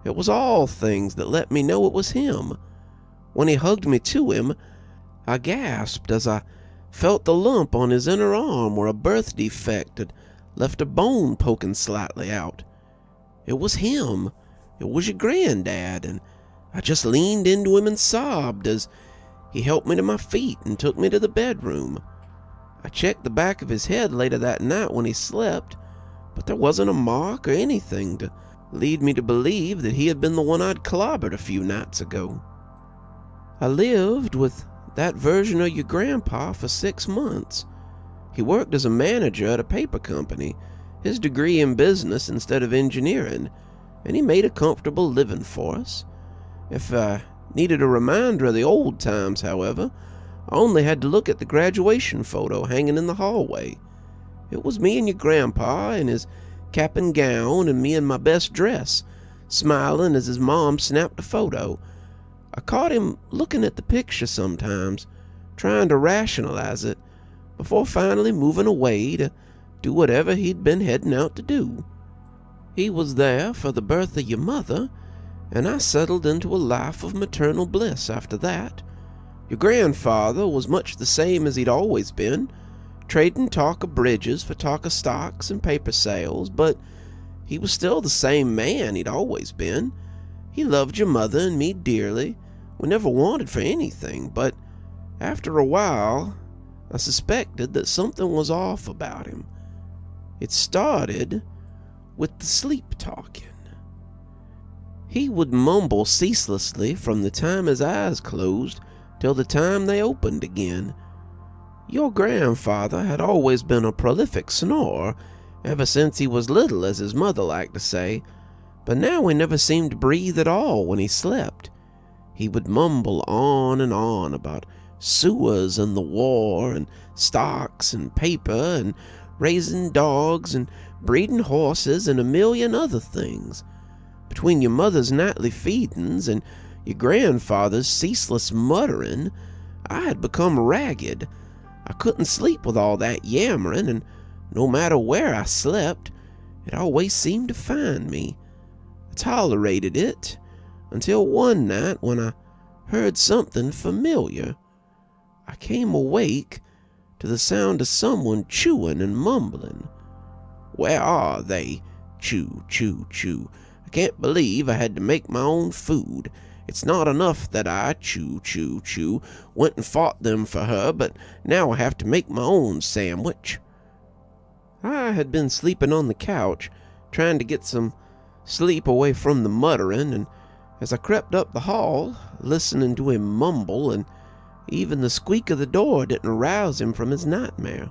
It was all things that let me know it was him. When he hugged me to him, I gasped as I felt the lump on his inner arm where a birth defect had left a bone poking slightly out. It was him. It was your granddad, and I just leaned into him and sobbed as he helped me to my feet and took me to the bedroom. I checked the back of his head later that night when he slept, but there wasn't a mark or anything to lead me to believe that he had been the one I'd clobbered a few nights ago. I lived with that version of your grandpa for 6 months. He worked as a manager at a paper company, his degree in business instead of engineering, and he made a comfortable living for us. If I needed a reminder of the old times, however, I only had to look at the graduation photo hanging in the hallway. It was me and your grandpa in his cap and gown, and me in my best dress, smiling as his mom snapped a photo. I caught him looking at the picture sometimes, trying to rationalize it, before finally moving away to do whatever he'd been heading out to do. He was there for the birth of your mother, and I settled into a life of maternal bliss after that. Your grandfather was much the same as he'd always been, trading talk of bridges for talk of stocks and paper sales, but he was still the same man he'd always been. He loved your mother and me dearly. We never wanted for anything, but after a while, I suspected that something was off about him. It started with the sleep talking. He would mumble ceaselessly from the time his eyes closed till the time they opened again. Your grandfather had always been a prolific snorer, ever since he was little, as his mother liked to say, but now he never seemed to breathe at all when he slept. He would mumble on and on about sewers and the war and stocks and paper and raising dogs and breeding horses and a million other things. Between your mother's nightly feedings and your grandfather's ceaseless muttering, I had become ragged. I couldn't sleep with all that yammering, and no matter where I slept, it always seemed to find me. I tolerated it until one night when I heard something familiar. I came awake to the sound of someone chewing and mumbling. Where are they? Chew, chew, chew. I can't believe I had to make my own food. It's not enough that I chew, chew, chew, went and fought them for her, but now I have to make my own sandwich. I had been sleeping on the couch, trying to get some sleep away from the muttering, and as I crept up the hall, listening to him mumble, and even the squeak of the door didn't arouse him from his nightmare.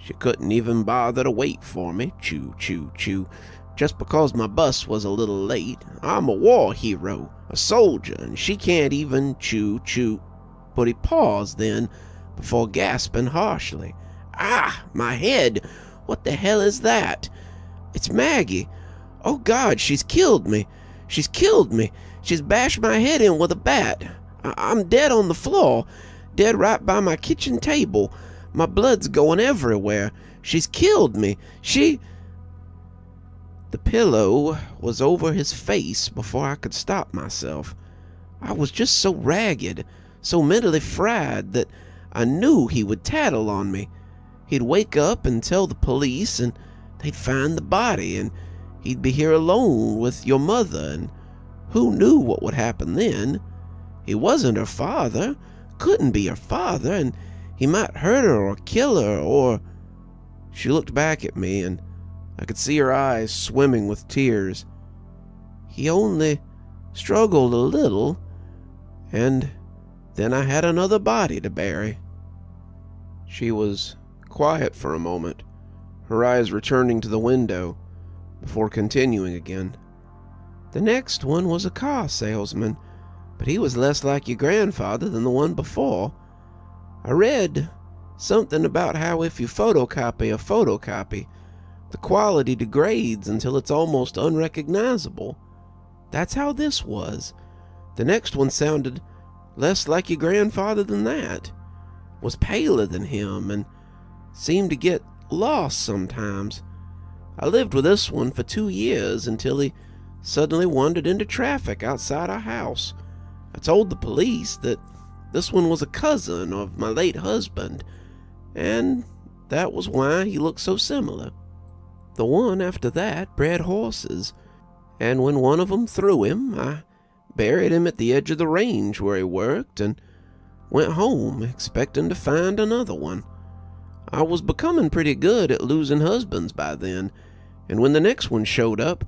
She couldn't even bother to wait for me, chew, chew, chew. Just because my bus was a little late, I'm a war hero, a soldier, and she can't even chew, chew. But he paused then, before gasping harshly. Ah, my head! What the hell is that? It's Maggie. Oh God, she's killed me. She's killed me. She's bashed my head in with a bat. I'm dead on the floor, dead right by my kitchen table. My blood's going everywhere. She's killed me. The pillow was over his face before I could stop myself. I was just so ragged, so mentally fried that I knew he would tattle on me. He'd wake up and tell the police, and they'd find the body, and he'd be here alone with your mother, and who knew what would happen then? He wasn't her father, couldn't be her father, and he might hurt her or kill her or... She looked back at me, and I could see her eyes swimming with tears. He only struggled a little, and then I had another body to bury. She was quiet for a moment, her eyes returning to the window, before continuing again. The next one was a car salesman, but he was less like your grandfather than the one before. I read something about how if you photocopy a photocopy, the quality degrades until it's almost unrecognizable. That's how this was. The next one sounded less like your grandfather than that, was paler than him, and seemed to get lost sometimes. I lived with this one for 2 years until he suddenly wandered into traffic outside our house. I told the police that this one was a cousin of my late husband, and that was why he looked so similar. The one after that bred horses, and when one of them threw him, I buried him at the edge of the range where he worked and went home expecting to find another one. I was becoming pretty good at losing husbands by then, and when the next one showed up,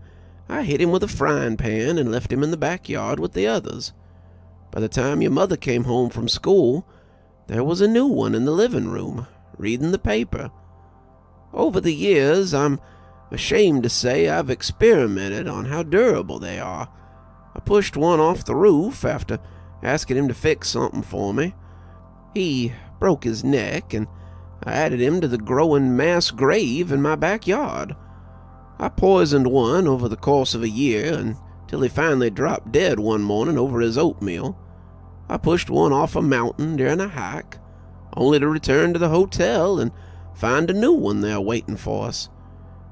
I hit him with a frying pan and left him in the backyard with the others. By the time your mother came home from school, there was a new one in the living room, reading the paper. Over the years, I'm ashamed to say I've experimented on how durable they are. I pushed one off the roof after asking him to fix something for me. He broke his neck, and I added him to the growing mass grave in my backyard. I poisoned one over the course of a year until he finally dropped dead one morning over his oatmeal. I pushed one off a mountain during a hike, only to return to the hotel and find a new one there waiting for us.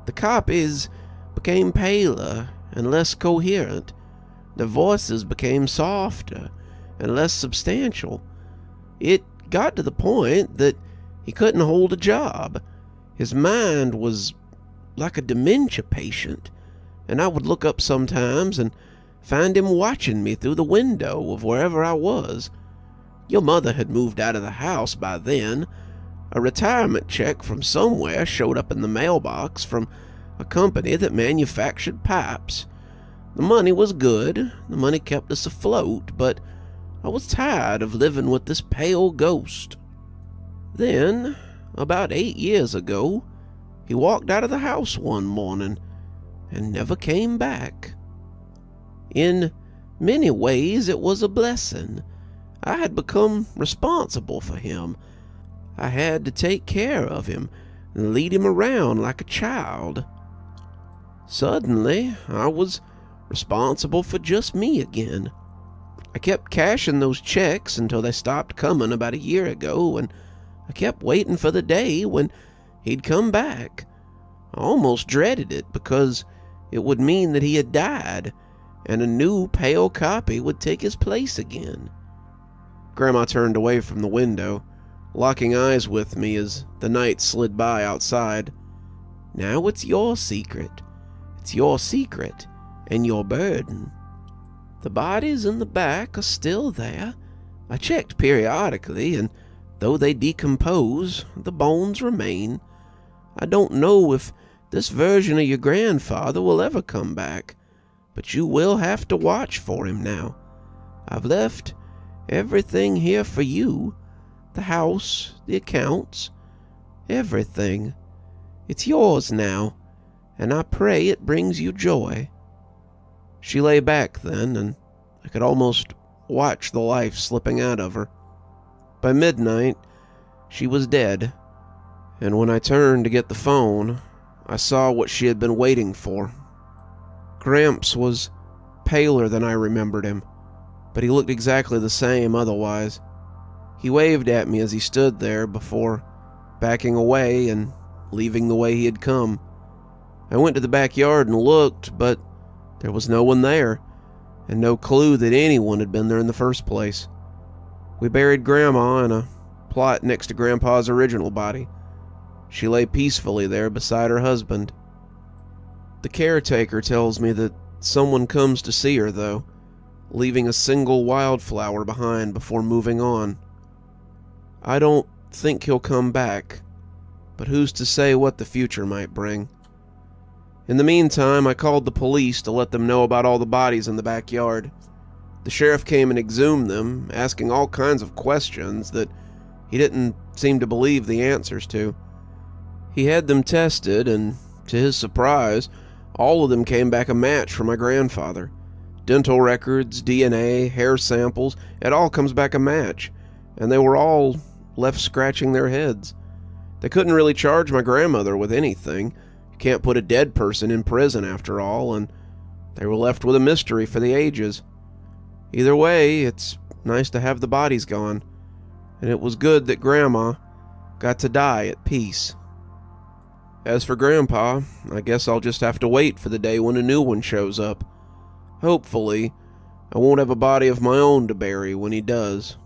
The copies became paler and less coherent. Their voices became softer and less substantial. It got to the point that he couldn't hold a job. His mind was like a dementia patient, and I would look up sometimes and find him watching me through the window of wherever I was. Your mother had moved out of the house by then. A retirement check from somewhere showed up in the mailbox from a company that manufactured pipes. The money was good, the money kept us afloat, but I was tired of living with this pale ghost. Then, about 8 years ago, he walked out of the house one morning and never came back. In many ways, it was a blessing. I had become responsible for him. I had to take care of him and lead him around like a child. Suddenly, I was responsible for just me again. I kept cashing those checks until they stopped coming about a year ago, and I kept waiting for the day when he'd come back. I almost dreaded it because it would mean that he had died, and a new pale copy would take his place again. Grandma turned away from the window, locking eyes with me as the night slid by outside. Now it's your secret. It's your secret and your burden. The bodies in the back are still there. I checked periodically, and though they decompose, the bones remain. I don't know if this version of your grandfather will ever come back, but you will have to watch for him now. I've left everything here for you. The house, the accounts, everything. It's yours now, and I pray it brings you joy. She lay back then, and I could almost watch the life slipping out of her. By midnight, she was dead, and when I turned to get the phone, I saw what she had been waiting for. Gramps was paler than I remembered him, but he looked exactly the same otherwise. He waved at me as he stood there before backing away and leaving the way he had come. I went to the backyard and looked, but there was no one there, and no clue that anyone had been there in the first place. We buried Grandma in a plot next to Grandpa's original body. She lay peacefully there beside her husband. The caretaker tells me that someone comes to see her, though. leaving a single wildflower behind before moving on. I don't think he'll come back, but who's to say what the future might bring? In the meantime, I called the police to let them know about all the bodies in the backyard. The sheriff came and exhumed them, asking all kinds of questions that he didn't seem to believe the answers to. He had them tested, and to his surprise, all of them came back a match for my grandfather. Dental records, DNA, hair samples, it all comes back a match, and they were all left scratching their heads. They couldn't really charge my grandmother with anything. You can't put a dead person in prison after all, and they were left with a mystery for the ages. Either way, it's nice to have the bodies gone, and it was good that Grandma got to die at peace. As for Grandpa, I guess I'll just have to wait for the day when a new one shows up. Hopefully, I won't have a body of my own to bury when he does.